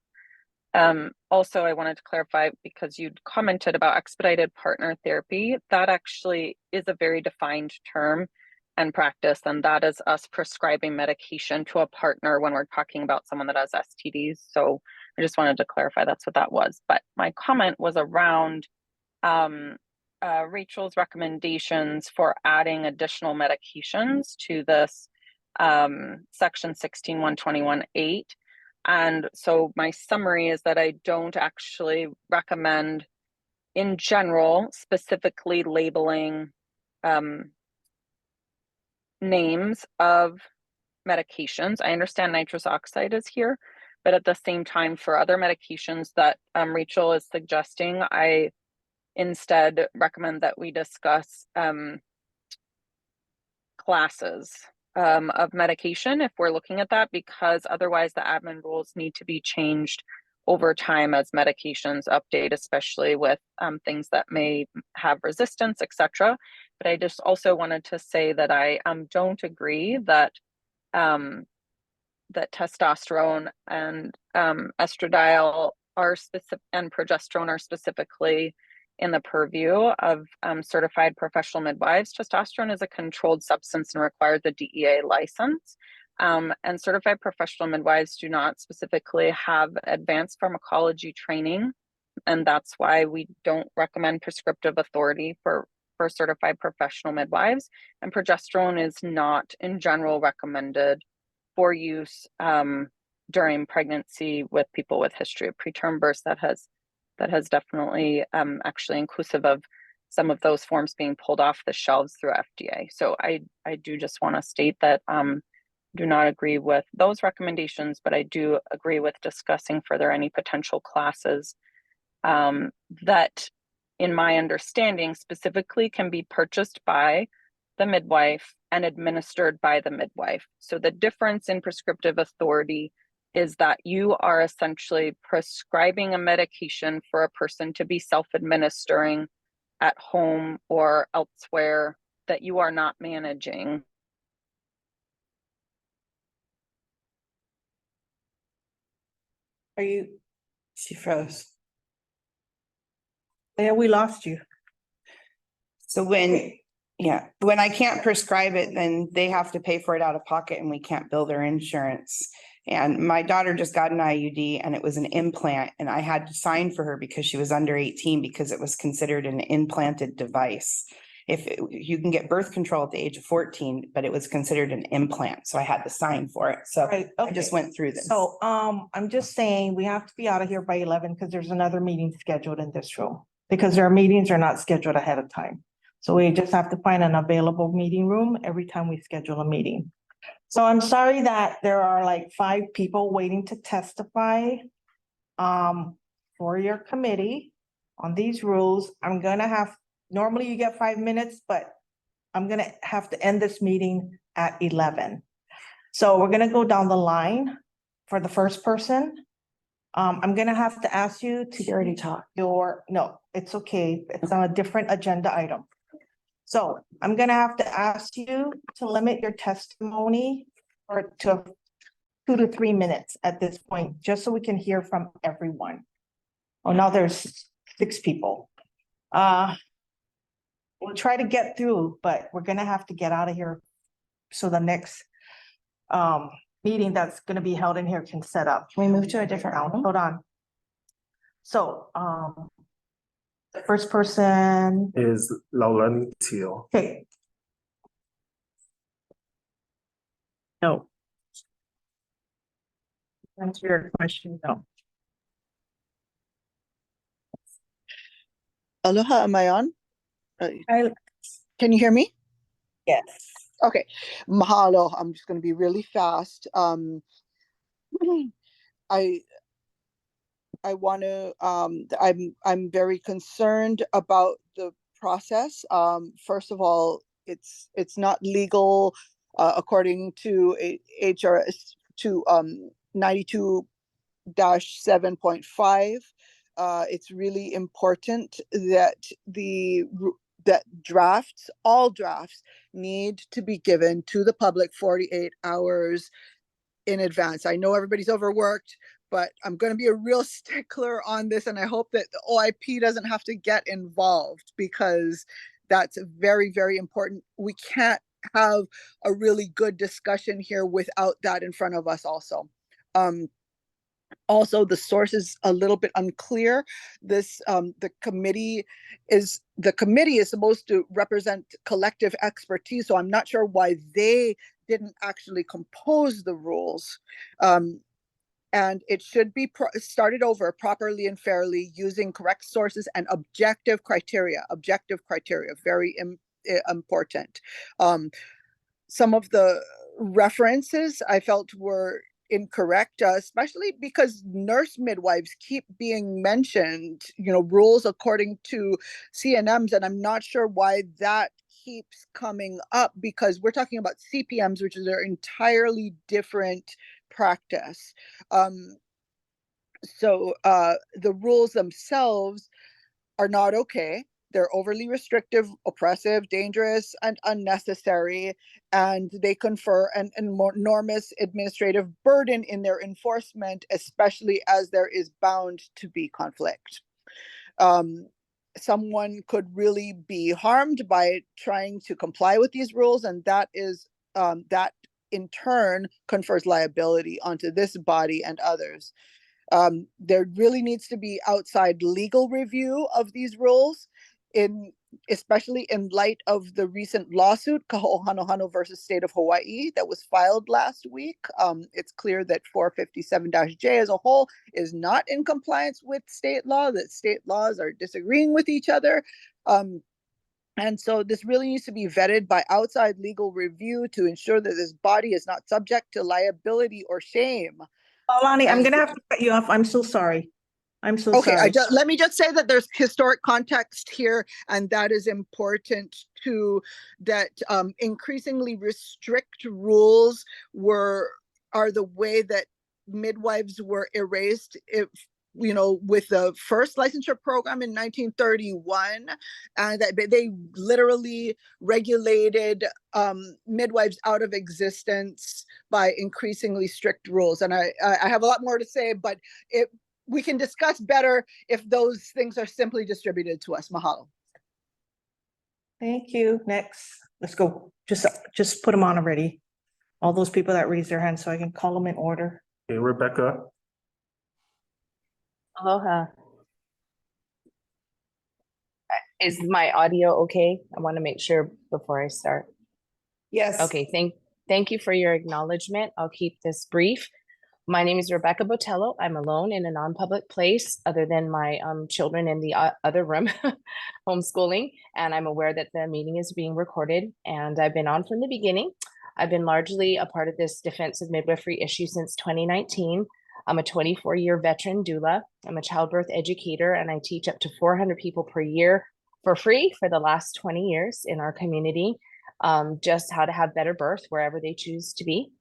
Also, I wanted to clarify because you'd commented about expedited partner therapy. That actually is a very defined term and practice, and that is us prescribing medication to a partner when we're talking about someone that has STDs. So I just wanted to clarify that's what that was. But my comment was around Rachel's recommendations for adding additional medications to this section 16.121.8. And so my summary is that I don't actually recommend in general specifically labeling names of medications. I understand nitrous oxide is here, but at the same time, for other medications that Rachel is suggesting, I instead recommend that we discuss classes of medication if we're looking at that, because otherwise the admin rules need to be changed over time as medications update, especially with things that may have resistance, etc. But I just also wanted to say that I don't agree that that testosterone and estradiol are specific, and progesterone are specifically in the purview of certified professional midwives. Testosterone is a controlled substance and requires a DEA license. And certified professional midwives do not specifically have advanced pharmacology training. And that's why we don't recommend prescriptive authority for certified professional midwives. And progesterone is not in general recommended for use during pregnancy with people with history of preterm births. That has definitely actually inclusive of some of those forms being pulled off the shelves through FDA. So I do just want to state that do not agree with those recommendations, but I do agree with discussing further any potential classes that, in my understanding, specifically can be purchased by the midwife and administered by the midwife. So the difference in prescriptive authority is that you are essentially prescribing a medication for a person to be self-administering at home or elsewhere that you are not managing. Are you? She froze. Yeah, we lost you. So when I can't prescribe it, then they have to pay for it out of pocket and we can't bill their insurance. And my daughter just got an IUD and it was an implant, and I had to sign for her because she was under 18 because it was considered an implanted device. You can get birth control at the age of 14, but it was considered an implant. So I had to sign for it. So Right, I just okay. went through this. So, I'm just saying we have to be out of here by 11 because there's another meeting scheduled in this room. Because our meetings are not scheduled ahead of time. So we just have to find an available meeting room every time we schedule a meeting. So I'm sorry that there are like 5 people waiting to testify for your committee on these rules. Normally you get 5 minutes, but I'm gonna have to end this meeting at 11. So we're gonna go down the line for the first person. I'm gonna have to ask you to. You already talked. No, it's okay. It's on a different agenda item. So I'm gonna have to ask you to limit your testimony to 2 to 3 minutes at this point, just so we can hear from everyone. Oh, now there's 6 people. We'll try to get through, but we're gonna have to get out of here so the next meeting that's gonna be held in here can set up. Can we move to a different room? Hold on. So, the first person. Is Laulani Teal. Okay. No. Answer your question, no. Aloha, am I on? Can you hear me? Yes. Okay, mahalo. I'm just going to be really fast. I want to. I'm very concerned about the process. First of all, it's not legal according to HRS to 92-7.5. It's really important that all drafts need to be given to the public 48 hours in advance. I know everybody's overworked, but I'm going to be a real stickler on this, and I hope that the OIP doesn't have to get involved, because that's very, very important. We can't have a really good discussion here without that in front of us also. Also, the source is a little bit unclear. The committee is supposed to represent collective expertise, so I'm not sure why they didn't actually compose the rules. And it should be started over properly and fairly using correct sources and objective criteria, very important. Some of the references I felt were incorrect, especially because nurse midwives keep being mentioned, rules according to CNMs, and I'm not sure why that keeps coming up, because we're talking about CPMs, which is an entirely different practice. So the rules themselves are not okay. They're overly restrictive, oppressive, dangerous, and unnecessary, and they confer an enormous administrative burden in their enforcement, especially as there is bound to be conflict. Someone could really be harmed by trying to comply with these rules, and that in turn confers liability onto this body and others. There really needs to be outside legal review of these rules, especially in light of the recent lawsuit, Kaho'ohanohano versus State of Hawaii, that was filed last week. It's clear that 457-J as a whole is not in compliance with state law, that state laws are disagreeing with each other. And so this really needs to be vetted by outside legal review to ensure that this body is not subject to liability or shame. Alani, I'm going to have to cut you off. I'm so sorry. Okay, sorry. let me just say that there's historic context here, and that is important too, that increasingly strict rules are the way that midwives were erased with the first licensure program in 1931, and that they literally regulated midwives out of existence by increasingly strict rules. And I have a lot more to say, but we can discuss better if those things are simply distributed to us. Mahalo. Thank you. Next, let's go. Just put them on already. All those people that raise their hands so I can call them in order. Okay, Rebecca. Aloha. Is my audio okay? I want to make sure before I start. Yes. Okay, thank you for your acknowledgement. I'll keep this brief. My name is Rebecca Botello. I'm alone in a non-public place other than my children in the other room, homeschooling, and I'm aware that the meeting is being recorded, and I've been on from the beginning. I've been largely a part of this defense of midwifery issue since 2019. I'm a 24-year veteran doula. I'm a childbirth educator, and I teach up to 400 people per year for free for the last 20 years in our community, just how to have better birth wherever they choose to be.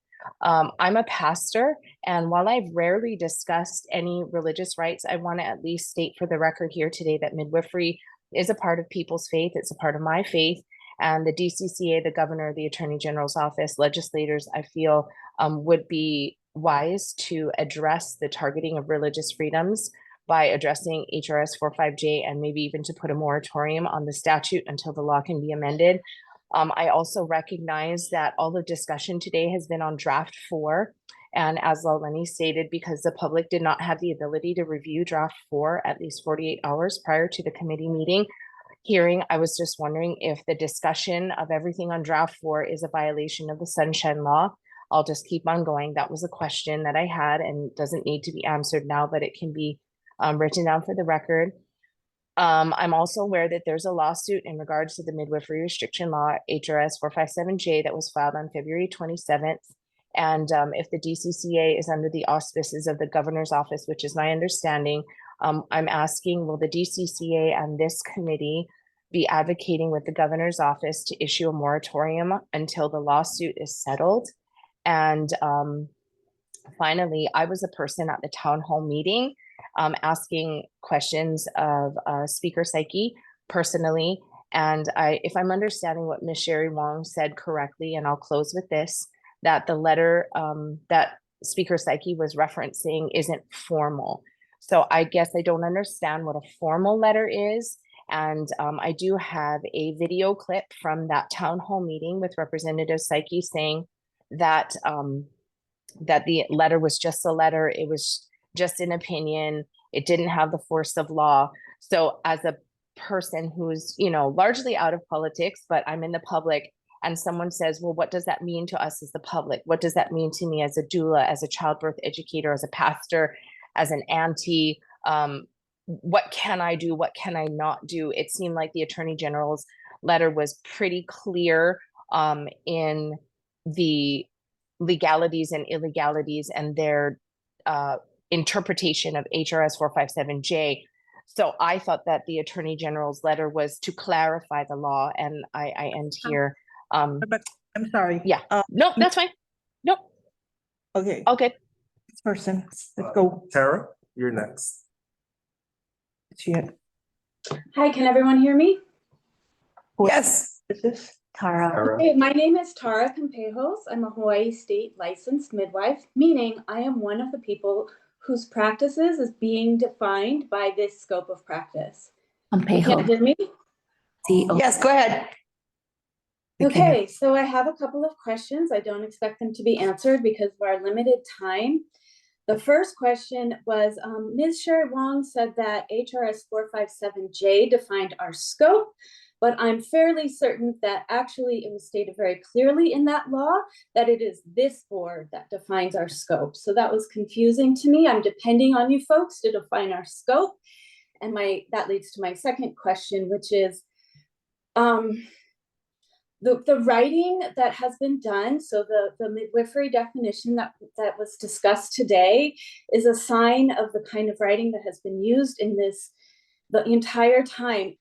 I'm a pastor, and while I've rarely discussed any religious rights, I want to at least state for the record here today that midwifery is a part of people's faith. It's a part of my faith, and the DCCA, the governor, the attorney general's office, legislators, I feel would be wise to address the targeting of religious freedoms by addressing HRS 45J and maybe even to put a moratorium on the statute until the law can be amended. I also recognize that all the discussion today has been on draft 4. And as Laulani stated, because the public did not have the ability to review draft 4 at least 48 hours prior to the committee meeting hearing, I was just wondering if the discussion of everything on draft 4 is a violation of the Sunshine Law. I'll just keep on going. That was a question that I had and doesn't need to be answered now, but it can be written down for the record. I'm also aware that there's a lawsuit in regards to the midwifery restriction law, HRS 457J, that was filed on February 27th. And if the DCCA is under the auspices of the governor's office, which is my understanding, I'm asking, will the DCCA and this committee be advocating with the governor's office to issue a moratorium until the lawsuit is settled? And finally, I was a person at the town hall meeting asking questions of Speaker Psyche personally. And if I'm understanding what Ms. Sherry Wong said correctly, and I'll close with this, that the letter that Speaker Psyche was referencing isn't formal. So I guess I don't understand what a formal letter is. And I do have a video clip from that town hall meeting with Representative Psyche saying that that the letter was just a letter. It was just an opinion. It didn't have the force of law. So as a person who's, largely out of politics, but I'm in the public, and someone says, well, what does that mean to us as the public? What does that mean to me as a doula, as a childbirth educator, as a pastor, as an auntie? What can I do? What can I not do? It seemed like the Attorney General's letter was pretty clear in the legalities and illegalities and their interpretation of HRS 457J. So I thought that the Attorney General's letter was to clarify the law, and I end here. But I'm sorry. Yeah. No, that's fine. Nope. Okay, Okay. this person, let's go. Tara, you're next. Hi, can everyone hear me? Yes. Is this Tara. Hey, my name is Tara Campejos. I'm a Hawaii State licensed midwife, meaning I am one of the people whose practices is being defined by this scope of practice. You can't hear me? Yes, go ahead. Okay, so I have a couple of questions. I don't expect them to be answered because of our limited time. The first question was, Ms. Sherry Wong said that HRS 457J defined our scope, but I'm fairly certain that actually it was stated very clearly in that law that it is this board that defines our scope. So that was confusing to me. I'm depending on you folks to define our scope. And that leads to my second question, which is, the writing that has been done, so the midwifery definition that was discussed today is a sign of the kind of writing that has been used in this the entire time.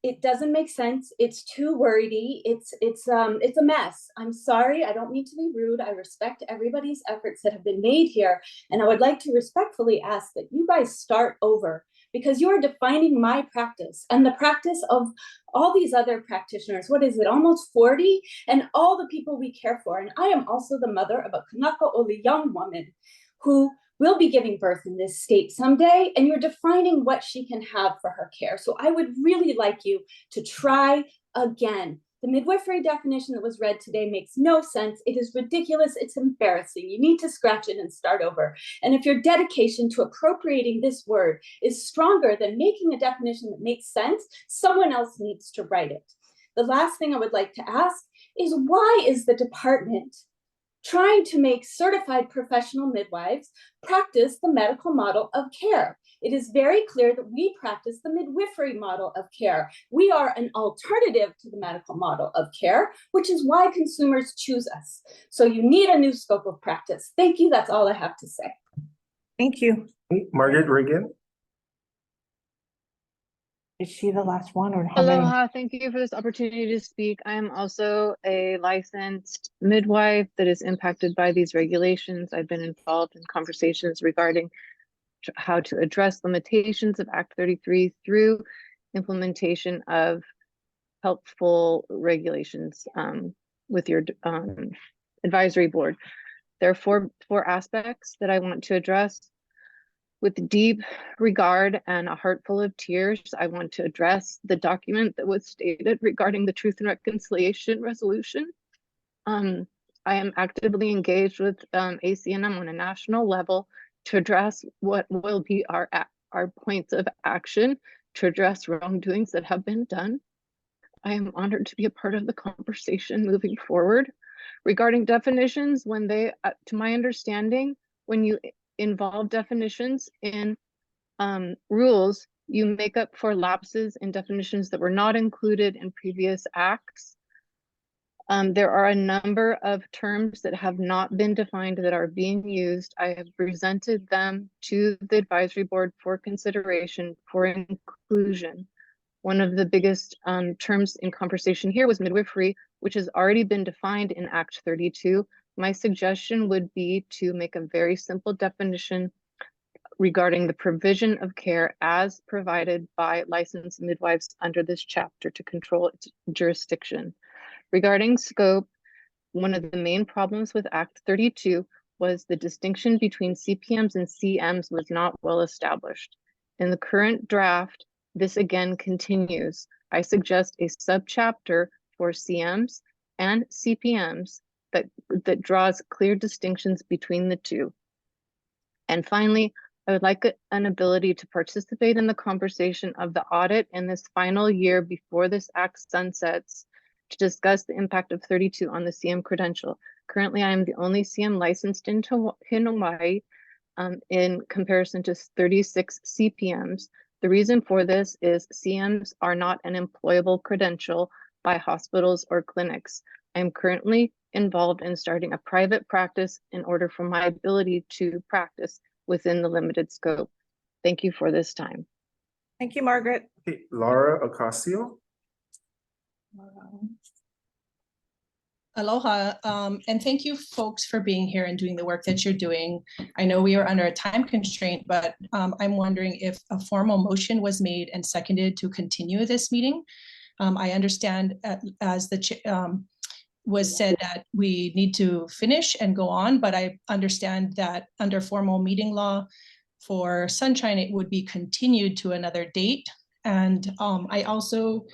It doesn't make sense. It's too wordy. It's a mess. I'm sorry. I don't mean to be rude. I respect everybody's efforts that have been made here, and I would like to respectfully ask that you guys start over, because you are defining my practice and the practice of all these other practitioners. What is it, almost 40? And all the people we care for. And I am also the mother of a Kanaka Oli young woman who will be giving birth in this state someday, and you're defining what she can have for her care. So I would really like you to try again. The midwifery definition that was read today makes no sense. It is ridiculous. It's embarrassing. You need to scratch it and start over. And if your dedication to appropriating this word is stronger than making a definition that makes sense, someone else needs to write it. The last thing I would like to ask is, why is the department trying to make certified professional midwives practice the medical model of care? It is very clear that we practice the midwifery model of care. We are an alternative to the medical model of care, which is why consumers choose us. So you need a new scope of practice. Thank you. That's all I have to say. Thank you. Margaret Reagan. Is she the last one, or how many? Aloha, thank you for this opportunity to speak. I am also a licensed midwife that is impacted by these regulations. I've been involved in conversations regarding how to address limitations of Act 33 through implementation of helpful regulations with your advisory board. There are four aspects that I want to address. With deep regard and a heart full of tears, I want to address the document that was stated regarding the Truth and Reconciliation Resolution. I am actively engaged with ACNM on a national level to address what will be our points of action to address wrongdoings that have been done. I am honored to be a part of the conversation moving forward. Regarding definitions, when they, to my understanding, when you involve definitions in rules, you make up for lapses in definitions that were not included in previous acts. There are a number of terms that have not been defined that are being used. I have presented them to the advisory board for consideration for inclusion. One of the biggest terms in conversation here was midwifery, which has already been defined in Act 32. My suggestion would be to make a very simple definition regarding the provision of care as provided by licensed midwives under this chapter to control its jurisdiction. Regarding scope, one of the main problems with Act 32 was the distinction between CPMs and CMs was not well established. In the current draft, this again continues. I suggest a subchapter for CMs and CPMs that draws clear distinctions between the two. And finally, I would like an ability to participate in the conversation of the audit in this final year before this act sunsets, to discuss the impact of 32 on the CM credential. Currently, I am the only CM licensed in Hawaii in comparison to 36 CPMs. The reason for this is CMs are not an employable credential by hospitals or clinics. I am currently involved in starting a private practice in order for my ability to practice within the limited scope. Thank you for this time. Thank you, Margaret. Okay, Laura Ocasio. Aloha, and thank you folks for being here and doing the work that you're doing. I know we are under a time constraint, but I'm wondering if a formal motion was made and seconded to continue this meeting. I understand as the was said that we need to finish and go on, but I understand that under formal meeting law for Sunshine, it would be continued to another date. And I also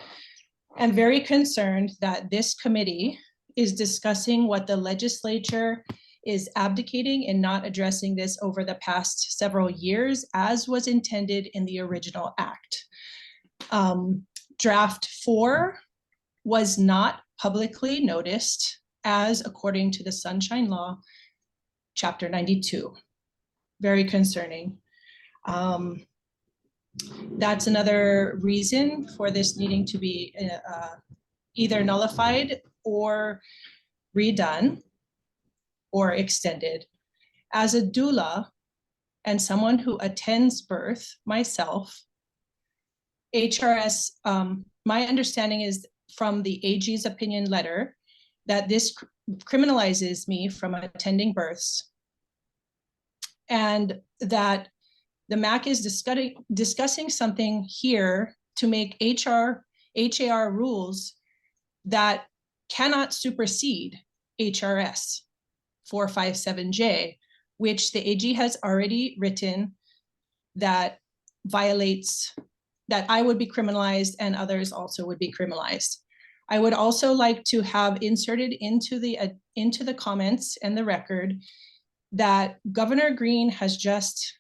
am very concerned that this committee is discussing what the legislature is abdicating and not addressing this over the past several years, as was intended in the original act. Draft 4 was not publicly noticed as according to the Sunshine Law, Chapter 92. Very concerning. That's another reason for this needing to be either nullified or redone or extended. As a doula and someone who attends birth myself, HRS, my understanding is from the AG's opinion letter that this criminalizes me from attending births, and that the MAC is discussing something here to make HAR rules that cannot supersede HRS 457J, which the AG has already written that violates, that I would be criminalized and others also would be criminalized. I would also like to have inserted into the comments and the record that Governor Green has just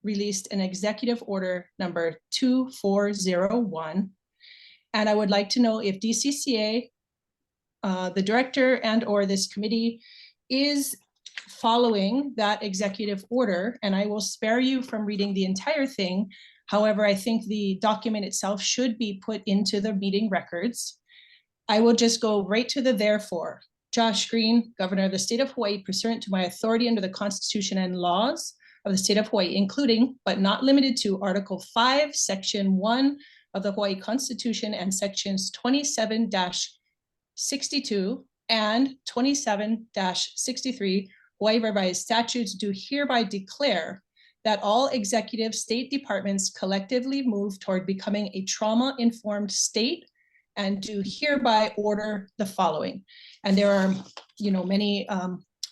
released an executive order number 2401. And I would like to know if DCCA, the director and or this committee is following that executive order. And I will spare you from reading the entire thing. However, I think the document itself should be put into the meeting records. I will just go right to the therefore. Josh Green, Governor of the State of Hawaii, pursuant to my authority under the Constitution and laws of the State of Hawaii, including but not limited to Article 5, Section 1 of the Hawaii Constitution and Sections 27-62 and 27-63 Hawaii Revised Statutes, do hereby declare that all executive state departments collectively move toward becoming a trauma-informed state, and do hereby order the following. And there are, many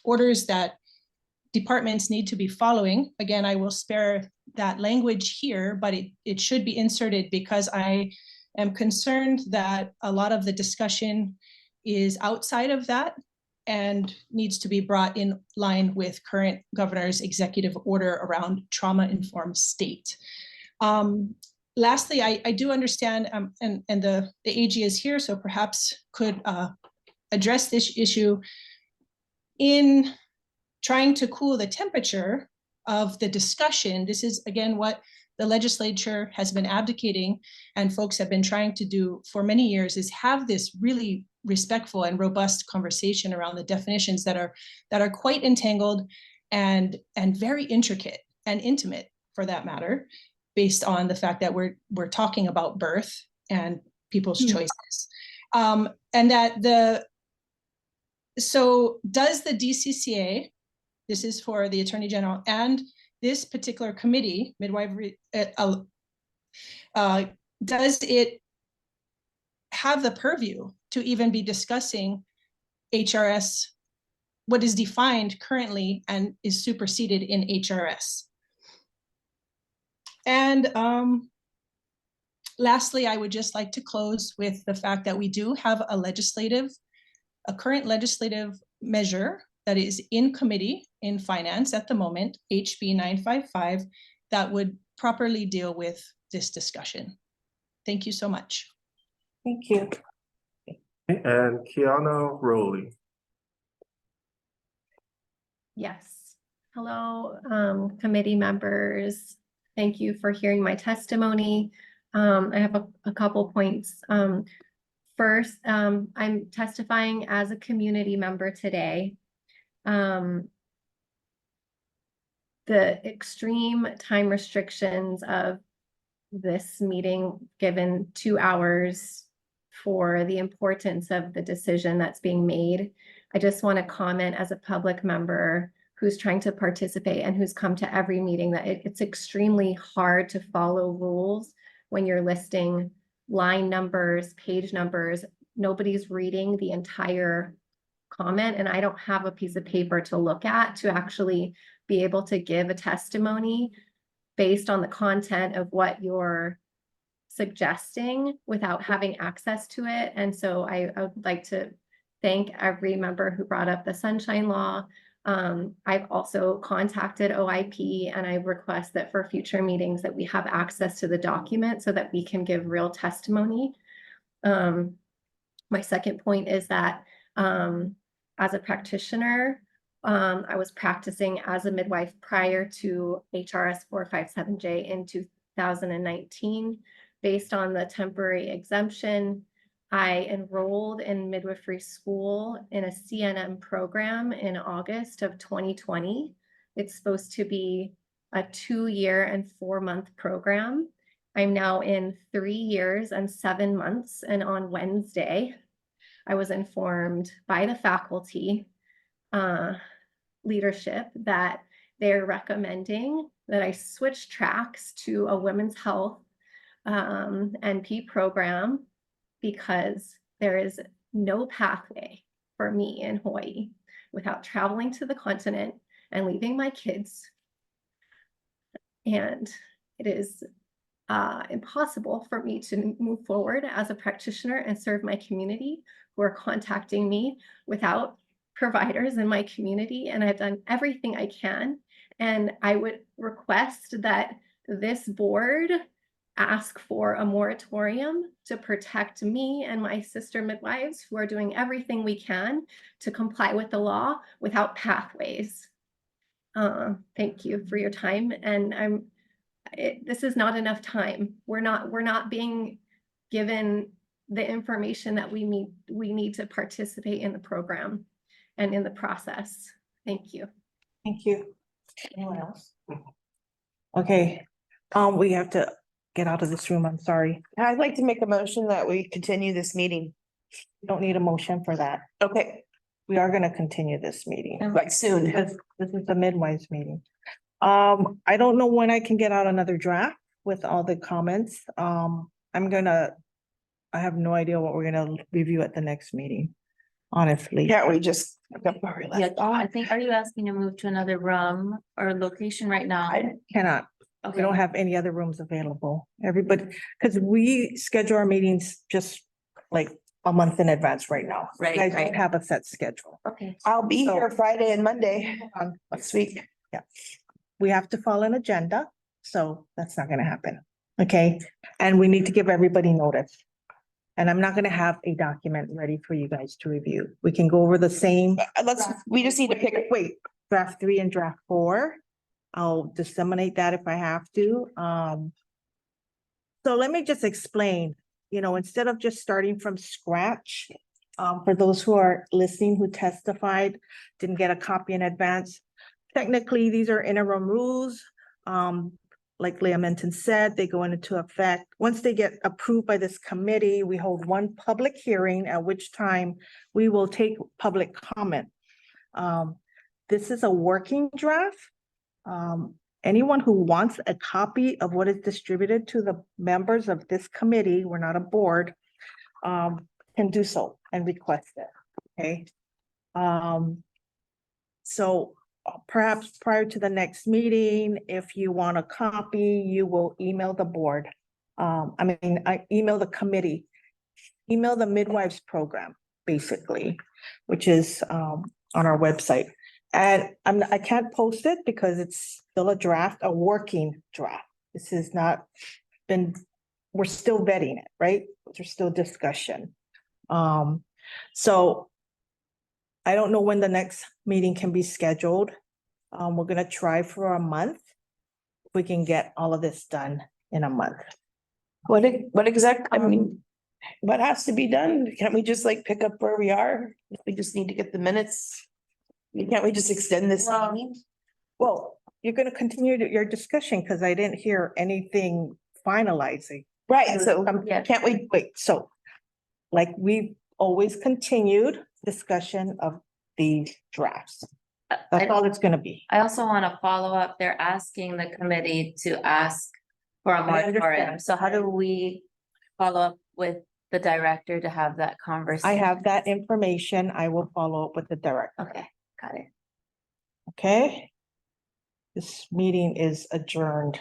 orders that departments need to be following. Again, I will spare that language here, but it should be inserted because I am concerned that a lot of the discussion is outside of that and needs to be brought in line with current governor's executive order around trauma-informed state. Lastly, I do understand, and the AG is here, so perhaps could address this issue in trying to cool the temperature of the discussion. This is, again, what the legislature has been abdicating and folks have been trying to do for many years, is have this really respectful and robust conversation around the definitions that are quite entangled and very intricate and intimate, for that matter, based on the fact that we're talking about birth and people's choices. So does the DCCA, this is for the Attorney General, and this particular committee, midwifery, does it have the purview to even be discussing HRS, what is defined currently and is superseded in HRS? And lastly, I would just like to close with the fact that we do have a current legislative measure that is in committee in finance at the moment, HB 955, that would properly deal with this discussion. Thank you so much. Thank you. And Kiana Rowley. Yes. Hello, committee members. Thank you for hearing my testimony. I have a couple points. First, I'm testifying as a community member today. The extreme time restrictions of this meeting, given 2 hours for the importance of the decision that's being made. I just want to comment as a public member who's trying to participate and who's come to every meeting that it's extremely hard to follow rules when you're listing line numbers, page numbers. Nobody's reading the entire comment, and I don't have a piece of paper to look at to actually be able to give a testimony based on the content of what you're suggesting without having access to it. And so I would like to thank every member who brought up the Sunshine Law. I've also contacted OIP, and I request that for future meetings that we have access to the document so that we can give real testimony. My second point is that as a practitioner, I was practicing as a midwife prior to HRS 457J in 2019. Based on the temporary exemption, I enrolled in midwifery school in a CNM program in August of 2020. It's supposed to be a 2-year and 4-month program. I'm now in 3 years and 7 months, and on Wednesday, I was informed by the faculty leadership that they're recommending that I switch tracks to a women's health NP program because there is no pathway for me in Hawaii without traveling to the continent and leaving my kids. And it is impossible for me to move forward as a practitioner and serve my community who are contacting me without providers in my community. And I've done everything I can. And I would request that this board ask for a moratorium to protect me and my sister midwives who are doing everything we can to comply with the law without pathways. Thank you for your time. And this is not enough time. We're not being given the information that we need to participate in the program and in the process. Thank you. Thank you. Anyone else? Okay, we have to get out of this room. I'm sorry. I'd like to make a motion that we continue this meeting. We don't need a motion for that. Okay, We are gonna continue this meeting. like soon. Because this is the midwives meeting. I don't know when I can get out another draft with all the comments. I have no idea what we're gonna review at the next meeting, honestly. Can't we just? Yeah, I think, are you asking to move to another room or location right now? I cannot. We Okay. don't have any other rooms available. Everybody, because we schedule our meetings just like a month in advance right now. Right, I right. don't have a set schedule. Okay. I'll be So- here Friday and Monday next week. Yeah. We have to follow an agenda, so that's not gonna happen. Okay, and we need to give everybody notice. And I'm not gonna have a document ready for you guys to review. We can go over the same. We just need to pick. Wait, draft 3 and draft 4. I'll disseminate that if I have to. So let me just explain, instead of just starting from scratch, for those who are listening, who testified, didn't get a copy in advance. Technically, these are interim rules. Like Leah Minton said, they go into effect. Once they get approved by this committee, we hold one public hearing, at which time we will take public comment. This is a working draft. Anyone who wants a copy of what is distributed to the members of this committee, we're not a board, can do so and request it, okay? So perhaps prior to the next meeting, if you want a copy, you will email the board. I email the committee, email the midwives program, basically, which is on our website. And I can't post it because it's still a draft, a working draft. This has not been, we're still vetting it, right? There's still discussion. So I don't know when the next meeting can be scheduled. We're gonna try for a month. If we can get all of this done in a month. What exact, I mean, what has to be done? Can't we just like pick up where we are? We just need to get the minutes. Can't we just extend this? meeting? Well, you're gonna continue your discussion because I didn't hear anything finalizing. Right, so Can't we, wait, so like we've always continued discussion of the drafts. That's all it's gonna be. I also want to follow up. They're asking the committee to ask for a I moratorium. understand. So how do we follow up with the director to have that conversation? I have that information. I will follow up with the director. Okay, got it. Okay? This meeting is adjourned.